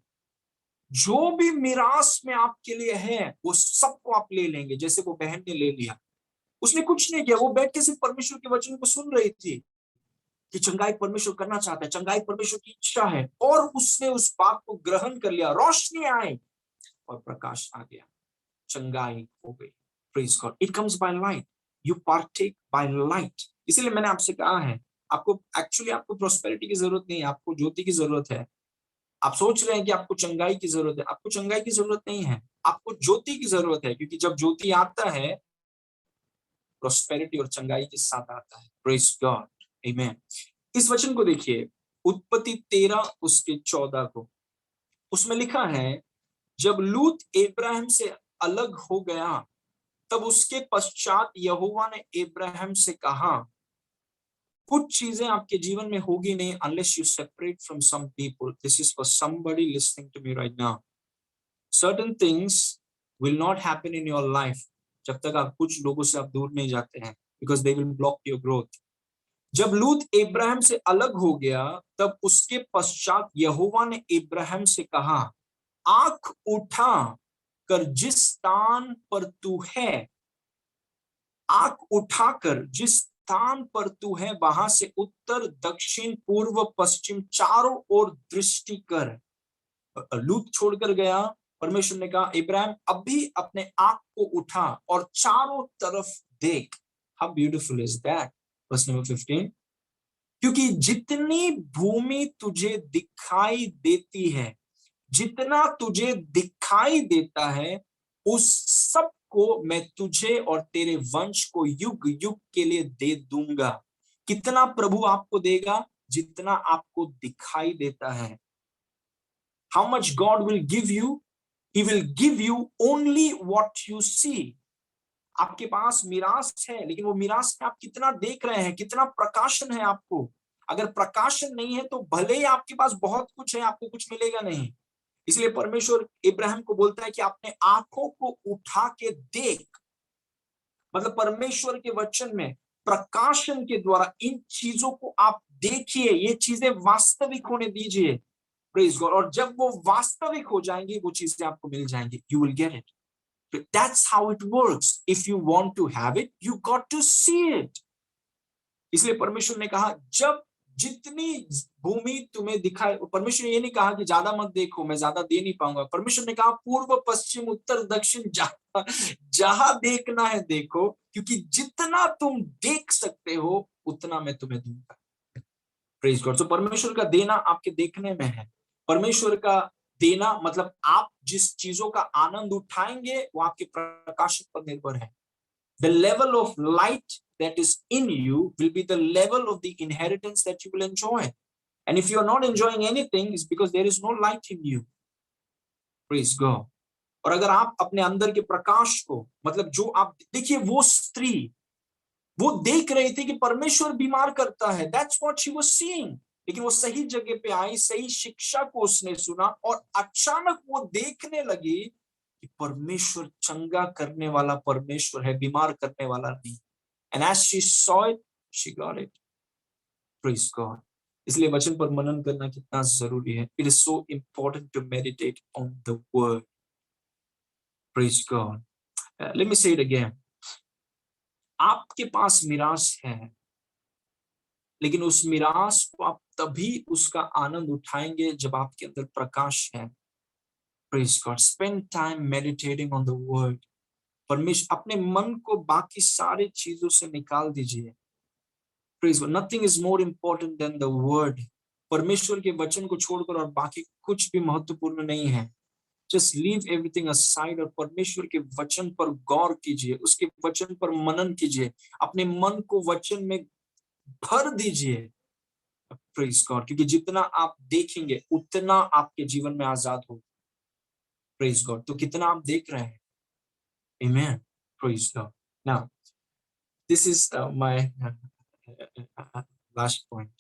जो भी मिरास में आपके लिए है वो सबको आप ले लेंगे। जैसे वो बहन ने ले लिया, उसने कुछ नहीं किया, वो बैठ के सिर्फ परमेश्वर के वचन को सुन रही थी कि चंगाई परमेश्वर करना चाहता है, चंगाई परमेश्वर की इच्छा है, और उसने उस बात को ग्रहण कर लिया। रोशनी आई और प्रकाश आ गया, चंगाई हो गई। Praise God. It comes by light, you partake by light. इसीलिए मैंने आपसे कहा है, आपको एक्चुअली आपको प्रोस्पेरिटी की जरूरत नहीं है, आपको ज्योति की जरूरत है। आप सोच रहे हैं कि आपको चंगाई की जरूरत है, आपको चंगाई की जरूरत नहीं है, आपको ज्योति की जरूरत है। क्योंकि जब ज्योति आता है, प्रोस्पेरिटी और चंगाई के साथ आता है। प्रेज गॉड, आमेन। इस वचन को देखिए, उत्पत्ति 13 उसके 14 को, उसमें लिखा है, जब लूत इब्राहिम से अलग हो गया, तब उसके पश्चात यहोवा ने इब्राहिम से कहा, कुछ चीजें आपके जीवन में होगी नहीं unless you separate from some people. This is for somebody listening to me right now. Certain things will not happen in your life जब तक आप कुछ लोगों से आप दूर नहीं जाते हैं, because they will block your growth. जब लूत इब्राहिम से अलग हो गया, तब उसके पश्चात यहोवा ने इब्राहिम से कहा, आंख उठा कर जिस स्थान पर तू है, आंख उठाकर जिस स्थान पर तू है, वहां से उत्तर दक्षिण पूर्व पश्चिम चारों ओर दृष्टि कर। लूत छोड़कर गया, परमेश्वर ने कहा, इब्राहिम अभी अपने आंख को उठा और चारों तरफ देख। How beautiful is that. Verse number 15, क्योंकि जितनी भूमि तुझे दिखाई देती है, जितना तुझे दिखाई देता है, उस सब को मैं तुझे और तेरे वंश को युग युग के लिए दे दूंगा। कितना प्रभु आपको देगा? जितना आपको दिखाई देता है। How much God will give you? He will give you only what you see. आपके पास मिरास है, लेकिन वो मिरास में आप कितना देख रहे हैं, कितना प्रकाशन है आपको। अगर प्रकाशन नहीं है, तो भले ही आपके पास बहुत कुछ है, आपको कुछ मिलेगा नहीं। इसलिए परमेश्वर इब्राहिम को बोलता है कि अपने आंखों को उठा के देख। मतलब परमेश्वर के वचन में प्रकाशन के द्वारा इन चीजों को आप देखिए, ये चीजें वास्तविक होने दीजिए। Praise God. और जब वो वास्तविक हो जाएंगी, वो चीजें आपको मिल जाएंगी। You will get it. That's how it works. If you want to have it, you got to see it. इसलिए परमेश्वर ने कहा, जब जितनी भूमि तुम्हें दिखाए, परमेश्वर ने ये नहीं कहा कि ज्यादा मत देखो, मैं ज्यादा दे नहीं पाऊंगा। परमेश्वर ने कहा, पूर्व पश्चिम उत्तर दक्षिण जहां जहां देखना है देखो, क्योंकि जितना तुम देख सकते हो उतना मैं तुम्हें दूंगा। Praise God. तो परमेश्वर का देना आपके देखने में है। परमेश्वर का देना मतलब आप जिस चीजों का आनंद उठाएंगे वो आपके प्रकाशन पर निर्भर है। The level of light that is in you will be the level of the inheritance that you will enjoy. And if you are not enjoying anything, it's because there is no light in you. Praise God. और अगर आप अपने अंदर के प्रकाश को, मतलब जो आप देखिए, वो स्त्री वो देख रही थी कि परमेश्वर बीमार करता है। That's what she was seeing. लेकिन वो सही जगह पे आई, सही शिक्षा को उसने सुना और अचानक वो देखने लगी कि परमेश्वर चंगा करने वाला परमेश्वर है, बीमार करने वाला नहीं। And as she saw it, she got it. Praise God. इसलिए वचन पर मनन करना कितना जरूरी है। It is so important to meditate on the word. Praise God. Let me say it again. आपके पास मिरास है, लेकिन उस मिरास को आप तभी उसका आनंद उठाएंगे जब आपके अंदर प्रकाश है। Praise God. Spend time meditating on the word. परमेश्वर, अपने मन को बाकी सारे चीजों से निकाल दीजिए। Praise God. Nothing is more important than the word. परमेश्वर के वचन को छोड़कर और बाकी कुछ भी महत्वपूर्ण नहीं है। Just leave everything aside और परमेश्वर के वचन पर गौर कीजिए, उसके वचन पर मनन कीजिए, अपने मन को वचन में भर दीजिए। Praise God. क्योंकि जितना आप देखेंगे उतना आपके जीवन में आजाद हो। Praise God. तो कितना आप देख रहे हैं? Amen. Praise God. Now, this is my last point.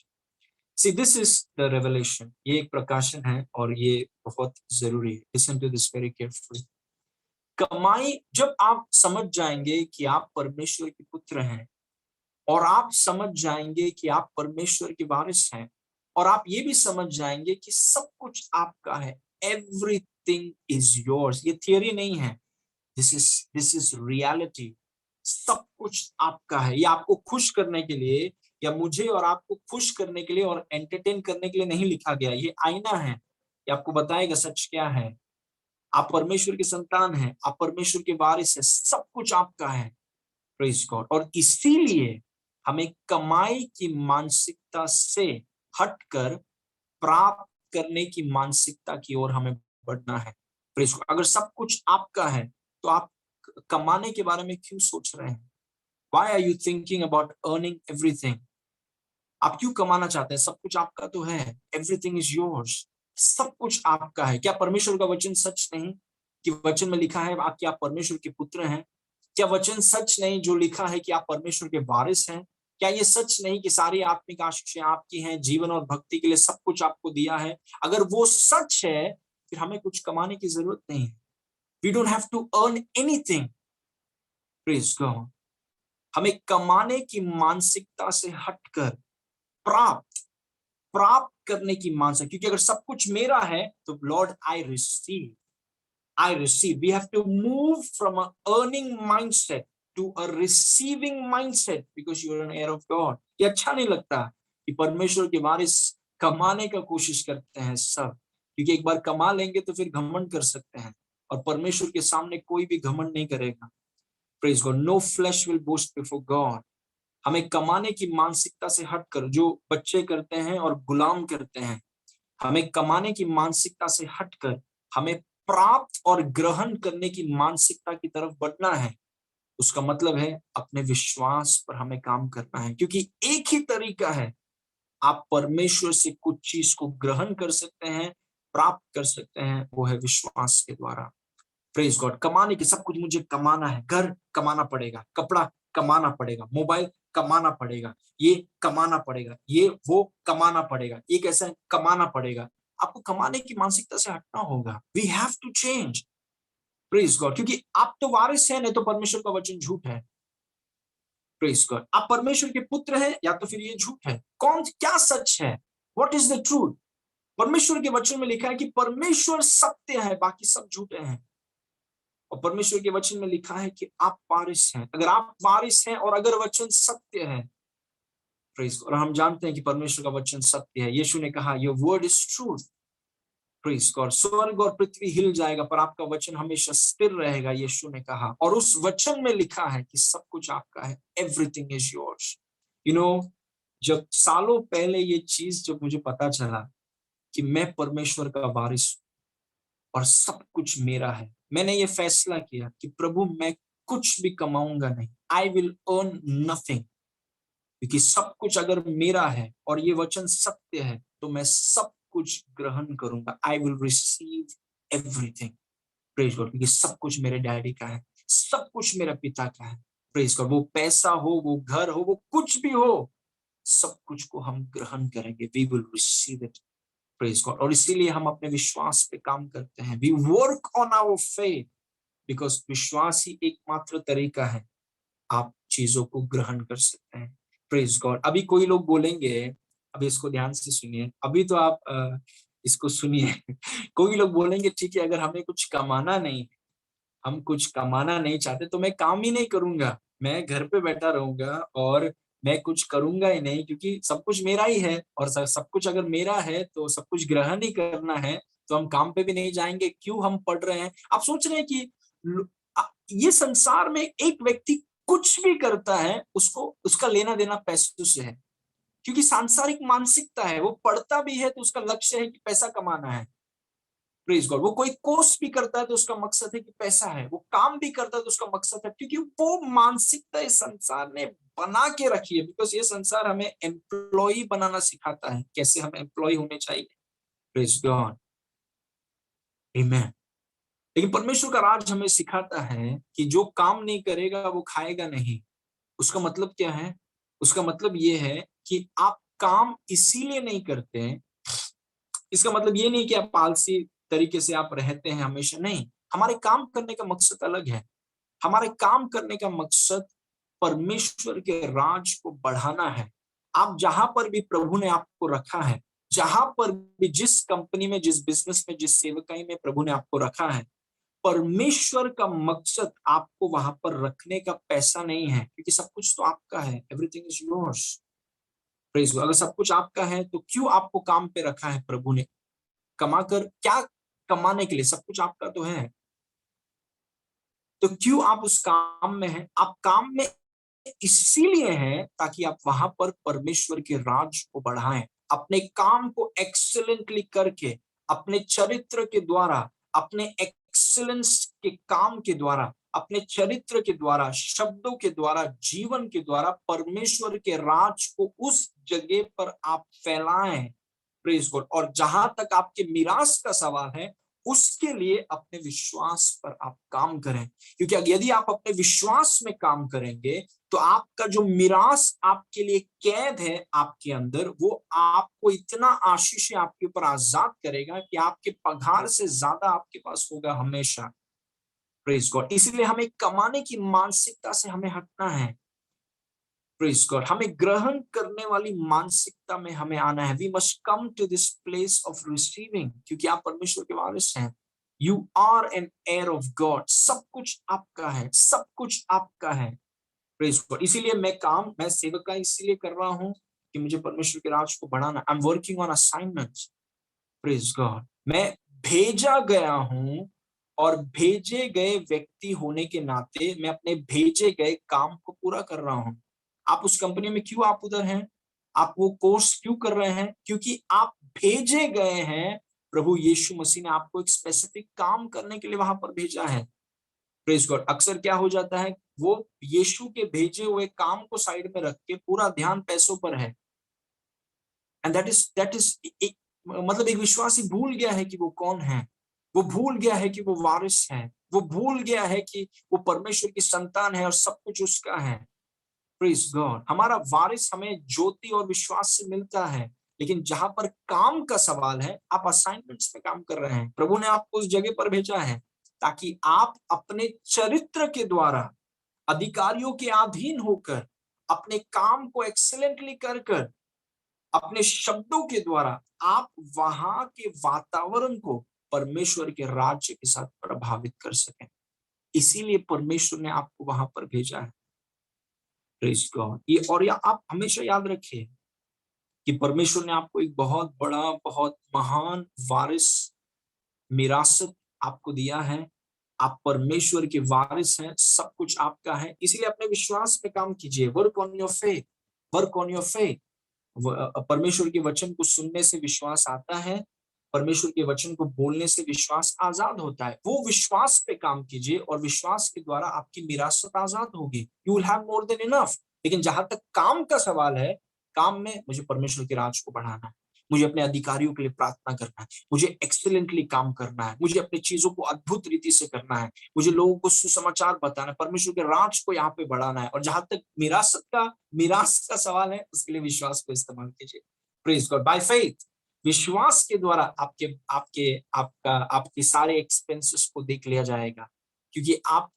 See, this is the revelation. ये एक प्रकाशन है और ये बहुत जरूरी है। Listen to this very carefully. कमाई, जब आप समझ जाएंगे कि आप परमेश्वर के पुत्र हैं और आप समझ जाएंगे कि आप परमेश्वर के वारिस हैं और आप ये भी समझ जाएंगे कि सब कुछ आपका है, एवरीथिंग इज योर्स। ये थियरी नहीं है, दिस इज रियलिटी। सब कुछ आपका है। ये आपको खुश करने के लिए या मुझे और आपको खुश करने के लिए और एंटरटेन करने के लिए नहीं लिखा गया। ये आईना है, ये आपको बताएगा सच क्या है। आप परमेश्वर के संतान हैं, आप परमेश्वर के वारिस हैं, सब कुछ आपका है। Praise God. और इसीलिए हमें कमाई की मानसिकता से हटकर प्राप्त करने की मानसिकता की ओर हमें बढ़ना है। Praise God. अगर सब कुछ आपका है तो आप कमाने के बारे में क्यों सोच रहे हैं? Why are you thinking about earning everything? आप क्यों कमाना चाहते हैं? सब कुछ आपका तो है। Everything is yours. सब कुछ आपका है। क्या परमेश्वर का वचन सच नहीं कि वचन में लिखा है कि आप परमेश्वर के पुत्र हैं? क्या वचन सच नहीं जो लिखा है कि आप परमेश्वर के वारिस हैं? क्या ये सच नहीं कि सारी आत्मिक आशीषें आपकी हैं, जीवन और भक्ति के लिए सब कुछ आपको दिया है? अगर वो सच है, फिर हमें कुछ कमाने की जरूरत नहीं है। We don't have to earn anything. Praise God. हमें कमाने की मानसिकता से हटकर प्राप्त प्राप्त करने की मानसिकता, क्योंकि अगर सब कुछ मेरा है तो Lord I receive. We have to move from a earning mindset to a receiving mindset because you are an heir of God. ये अच्छा नहीं लगता कि परमेश्वर के वारिस कमाने का कोशिश करते हैं सब, क्योंकि एक बार कमा लेंगे तो फिर घमंड कर सकते हैं और परमेश्वर के सामने कोई भी घमंड नहीं करेगा। Praise God. No flesh will boast before God. हमें कमाने की मानसिकता से हटकर, जो बच्चे करते हैं और गुलाम करते हैं, हमें कमाने की मानसिकता से हटकर हमें प्राप्त और ग्रहण करने की मानसिकता की तरफ बढ़ना है। उसका मतलब है अपने विश्वास पर हमें काम करना है, क्योंकि एक ही तरीका है आप परमेश्वर से कुछ चीज को ग्रहण कर सकते हैं, प्राप्त कर सकते हैं, वो है विश्वास के द्वारा। Praise God. कमाने की, सब कुछ मुझे कमाना है, घर कमाना पड़ेगा, कपड़ा कमाना पड़ेगा, मोबाइल कमाना पड़ेगा, ये कमाना पड़ेगा, ये वो कमाना पड़ेगा, ये कैसा कमाना पड़ेगा। आपको कमाने की मानसिकता से हटना होगा। We have to change. Praise God. क्योंकि आप तो वारिस हैं, नहीं तो परमेश्वर का वचन झूठ है। Praise God. आप परमेश्वर के पुत्र हैं या तो फिर ये झूठ है। कौन क्या सच है? What is the truth? परमेश्वर के वचन में लिखा है कि परमेश्वर सत्य है, बाकी सब झूठे हैं। और परमेश्वर के वचन में लिखा है कि आप वारिस हैं। अगर आप वारिस हैं और अगर वचन सत्य है, प्रेज, और हम जानते हैं कि परमेश्वर का वचन सत्य है। यीशु ने कहा your word is truth, praise God. स्वर्ग और पृथ्वी हिल जाएगा पर आपका वचन हमेशा स्थिर रहेगा, यीशु ने कहा। और उस वचन में लिखा है कि सब कुछ आपका है, everything is yours. You know, जब सालों पहले ये चीज जब मुझे पता चला कि मैं परमेश्वर का वारिस और सब कुछ मेरा है, मैंने ये फैसला किया कि प्रभु मैं कुछ भी कमाऊंगा नहीं, आई विल अर्न नथिंग, क्योंकि सब कुछ अगर मेरा है और ये वचन सत्य है तो मैं सब कुछ ग्रहण करूंगा। I will receive everything, praise God, क्योंकि सब कुछ मेरे डैडी का है, सब कुछ मेरे पिता का है। प्रेज गॉड, वो पैसा हो, वो घर हो, वो कुछ भी हो, सब कुछ को हम ग्रहण करेंगे। We will receive it, praise God. और इसीलिए हम अपने विश्वास पे काम करते हैं। We work on our faith, because विश्वास ही एकमात्र तरीका है आप चीजों को ग्रहण कर सकते हैं। Praise God. अभी कोई लोग बोलेंगे, अभी इसको ध्यान से सुनिए, अभी तो आप इसको सुनिए। कोई लोग बोलेंगे ठीक है, अगर हमें कुछ कमाना नहीं, हम कुछ कमाना नहीं चाहते तो मैं काम ही नहीं करूंगा, मैं घर पे बैठा रहूंगा और मैं कुछ करूंगा ही नहीं, क्योंकि सब कुछ मेरा ही है। और सब कुछ अगर मेरा है तो सब कुछ ग्रहण ही करना है, तो हम काम पे भी नहीं जाएंगे, क्यों हम पढ़ रहे हैं? आप सोच रहे हैं कि ये संसार में एक व्यक्ति कुछ भी करता है, उसको उसका लेना देना पैसों से है, क्योंकि सांसारिक मानसिकता है। वो पढ़ता भी है तो उसका लक्ष्य है कि पैसा कमाना है, प्रेज गॉड। वो कोई कोर्स भी करता है तो उसका मकसद है कि पैसा है, वो काम भी करता है तो उसका मकसद है, क्योंकि वो मानसिकता इस संसार ने बना के रखी है। बिकॉज ये संसार हमें एम्प्लॉय बनाना सिखाता है, कैसे हम एम्प्लॉय होने चाहिए, प्रेज गॉड, आमीन। लेकिन परमेश्वर का राज हमें सिखाता है कि जो काम नहीं करेगा वो खाएगा नहीं। उसका मतलब क्या है? उसका मतलब ये है कि आप काम इसीलिए नहीं करते हैं, इसका मतलब ये नहीं कि आप आलसी तरीके से आप रहते हैं हमेशा, नहीं। हमारे काम करने का मकसद अलग है। हमारे काम करने का मकसद परमेश्वर के राज को बढ़ाना है। आप जहां पर भी प्रभु ने आपको रखा है, जहां पर भी, जिस कंपनी में, जिस बिजनेस में, जिस सेवकाई में प्रभु ने आपको रखा है, परमेश्वर का मकसद आपको वहां पर रखने का पैसा नहीं है, क्योंकि सब कुछ तो आपका है, everything is yours, praise God. अगर सब कुछ आपका है तो क्यों आपको काम पे रखा है प्रभु ने? कमाकर क्या, कमाने के लिए, सब कुछ आपका तो है, तो क्यों आप उस काम में हैं? आप काम में इसीलिए हैं ताकि आप वहां पर परमेश्वर के राज को बढ़ाएं, अपने काम को एक्सीलेंटली करके, अपने चरित्र के द्वारा, अपने एक्सीलेंस के काम के द्वारा, अपने चरित्र के द्वारा, शब्दों के द्वारा, जीवन के द्वारा परमेश्वर के राज को उस जगह पर आप फैलाएं, प्रेज गॉड। और जहां तक आपके मिरास का सवाल है, उसके लिए अपने विश्वास पर आप काम करें, क्योंकि यदि आप अपने विश्वास में काम करेंगे तो आपका जो मिरास आपके लिए कैद है आपके अंदर, वो आपको इतना आशीष आपके ऊपर आजाद करेगा कि आपके पगार से ज्यादा आपके पास होगा हमेशा, प्रेज गॉड। इसलिए हमें कमाने की मानसिकता से हमें हटना है, प्रेज गॉड। हमें ग्रहण करने वाली मानसिकता में हमें आना है। We must come to this place of receiving, क्योंकि आप परमेश्वर के वारिस हैं। You are an heir of God, सब कुछ आपका है, सब कुछ आपका है, प्रेज गॉड। इसीलिए मैं सेवक का इसीलिए कर रहा हूं कि मुझे परमेश्वर के राज को बढ़ाना। I am working on assignments, praise God. मैं भेजा गया हूं और भेजे गए व्यक्ति होने के नाते मैं अपने भेजे गए काम को पूरा कर रहा हूं। आप उस कंपनी में क्यों आप उधर हैं? आप वो कोर्स क्यों कर रहे हैं? क्योंकि आप भेजे गए हैं। प्रभु यीशु मसीह ने आपको एक स्पेसिफिक काम करने के लिए वहां पर भेजा है, प्रेज गॉड। अक्सर क्या हो जाता है, वो यीशु के भेजे हुए काम को साइड में रख के पूरा ध्यान पैसों पर है। एंड दैट इज मतलब एक विश्वासी भूल गया है कि वो कौन है, वो भूल गया है कि वो वारिस है, वो भूल गया है कि वो परमेश्वर की संतान है और सब कुछ उसका है, प्रेज गॉड। हमारा वारिस हमें ज्योति और विश्वास से मिलता है, लेकिन जहां पर काम का सवाल है, आप असाइनमेंट्स में काम कर रहे हैं। प्रभु ने आपको उस जगह पर भेजा है ताकि आप अपने चरित्र के द्वारा अधिकारियों के अधीन होकर अपने काम को एक्सीलेंटली कर कर, अपने शब्दों के द्वारा आप वहां के वातावरण को परमेश्वर के राज्य के साथ प्रभावित कर सकें। इसीलिए परमेश्वर ने आपको वहां पर भेजा है। Praise God. ये और ये आप हमेशा याद रखिए कि परमेश्वर ने आपको एक बहुत बड़ा, बहुत महान वारिस, विरासत आपको दिया है। आप परमेश्वर के वारिस हैं, सब कुछ आपका है। इसीलिए अपने विश्वास पे काम कीजिए। Work on your faith, work on your faith. परमेश्वर के वचन को सुनने से विश्वास आता है, परमेश्वर के वचन को बोलने से विश्वास आजाद होता है। वो विश्वास पे काम कीजिए और विश्वास के द्वारा आपकी विरासत आजाद होगी। You will have more than enough. लेकिन जहां तक काम का सवाल है, काम में मुझे परमेश्वर के राज को बढ़ाना है, मुझे अपने अधिकारियों के लिए प्रार्थना करना है, मुझे एक्सीलेंटली काम करना है, मुझे अपनी चीजों को अद्भुत रीति से करना है, मुझे लोगों को सुसमाचार बताना है, परमेश्वर के राज को यहाँ पे बढ़ाना है। और जहां तक मिरास का सवाल है, उसके लिए विश्वास को इस्तेमाल कीजिए। Praise God. बाय फेथ, विश्वास के द्वारा आपके सारे एक्सपेंसेस को देख लिया जाएगा, क्योंकि आप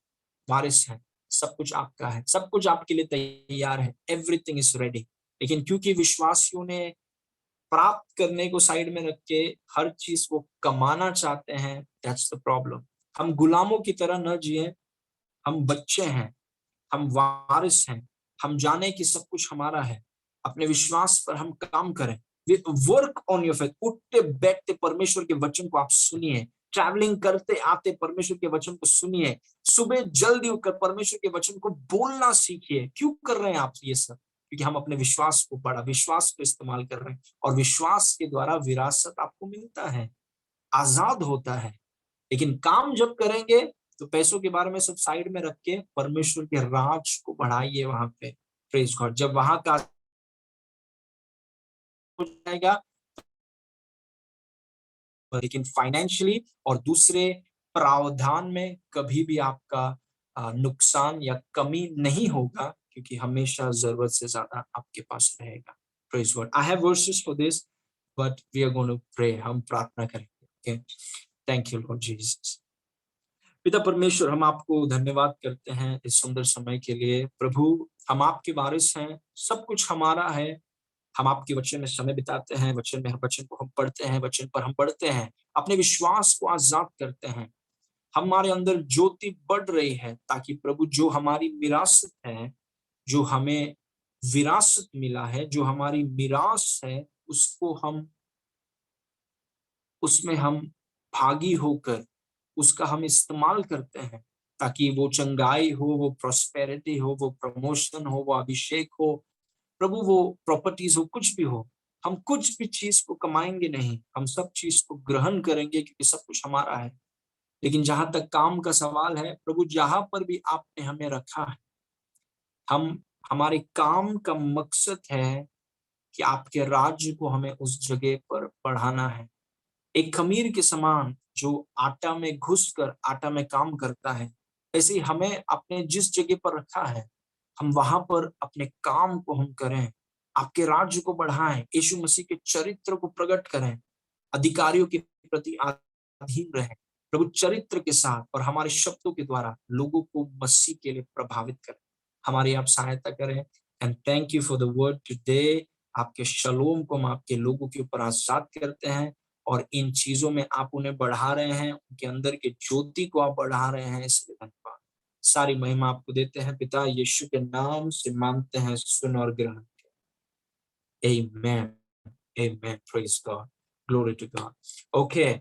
वारिस हैं, सब कुछ आपका है, सब कुछ आपके लिए तैयार है, एवरीथिंग इज रेडी। लेकिन क्योंकि विश्वासियों ने प्राप्त करने को साइड में रख के हर चीज को कमाना चाहते हैं, दैट्स द प्रॉब्लम। हम गुलामों की तरह न जिए, हम बच्चे हैं, हम वारिस हैं। हम जाने कि सब कुछ हमारा है, अपने विश्वास पर हम काम करें। Work on your faith. उठते बैठते परमेश्वर के वचन को आप सुनिए, ट्रैवलिंग करते आते परमेश्वर के वचन को सुनिए, सुबह जल्दी उठकर परमेश्वर के वचन को बोलना सीखिए। क्यों कर रहे हैं आप ये सब? क्योंकि हम अपने विश्वास को बड़ा, विश्वास को इस्तेमाल कर रहे हैं, और विश्वास के द्वारा विरासत आपको मिलता है, आजाद होता है। लेकिन काम जब करेंगे तो पैसों के बारे में सब साइड में रख के परमेश्वर के राज को बढ़ाइए वहां पे। Praise God. जब वहां का हो जाएगा, लेकिन फाइनेंशियली और दूसरे प्रावधान में कभी भी आपका नुकसान या कमी नहीं होगा, क्योंकि हमेशा जरूरत से ज्यादा आपके पास रहेगा। Praise God. I have verses for this, but we are going to pray. हम प्रार्थना करेंगे। Okay, thank you Lord Jesus. पिता परमेश्वर, हम आपको धन्यवाद करते हैं इस सुंदर समय के लिए। प्रभु, हम आपके वारिस हैं, सब कुछ हमारा है। हम आपके वचन में समय बिताते हैं, वचन में हर वचन को हम पढ़ते हैं, वचन पर हम बढ़ते हैं, अपने विश्वास को आजाद करते हैं। हमारे अंदर ज्योति बढ़ रही है, ताकि प्रभु जो हमारी विरासत है, जो हमें विरासत मिला है, जो हमारी मिरास है, उसको हम उसमें हम भागी होकर उसका हम इस्तेमाल करते हैं, ताकि वो चंगाई हो, वो प्रोस्पेरिटी हो, वो प्रमोशन हो, वो अभिषेक हो, प्रभु वो प्रॉपर्टीज हो, कुछ भी हो, हम कुछ भी चीज को कमाएंगे नहीं, हम सब चीज को ग्रहण करेंगे, क्योंकि सब कुछ हमारा है। लेकिन जहां तक काम का सवाल है, प्रभु जहां पर भी आपने हमें रखा है, हम हमारे काम का मकसद है कि आपके राज्य को हमें उस जगह पर बढ़ाना है। एक खमीर के समान जो आटा में घुसकर आटा में काम करता है, ऐसे ही हमें अपने जिस जगह पर रखा है, हम वहां पर अपने काम को हम करें, आपके राज्य को बढ़ाएं, यीशु मसीह के चरित्र को प्रकट करें, अधिकारियों के प्रति अधीन रहें, प्रभु चरित्र के साथ और हमारे शब्दों के द्वारा लोगों को मसीह के लिए प्रभावित करें। हमारी आप सहायता करें। And thank you for the word today. आपके शलोम को हम आपके लोगों के ऊपर आजाद करते हैं, और इन चीजों में आप उन्हें बढ़ा रहे हैं, उनके अंदर के ज्योति को आप बढ़ा रहे हैं, इसलिए धन्यवाद। सारी महिमा आपको देते हैं पिता, यीशु के नाम से मांगते हैं, सुन और ग्रहण। Amen. Amen. Praise God. Glory to God. Okay.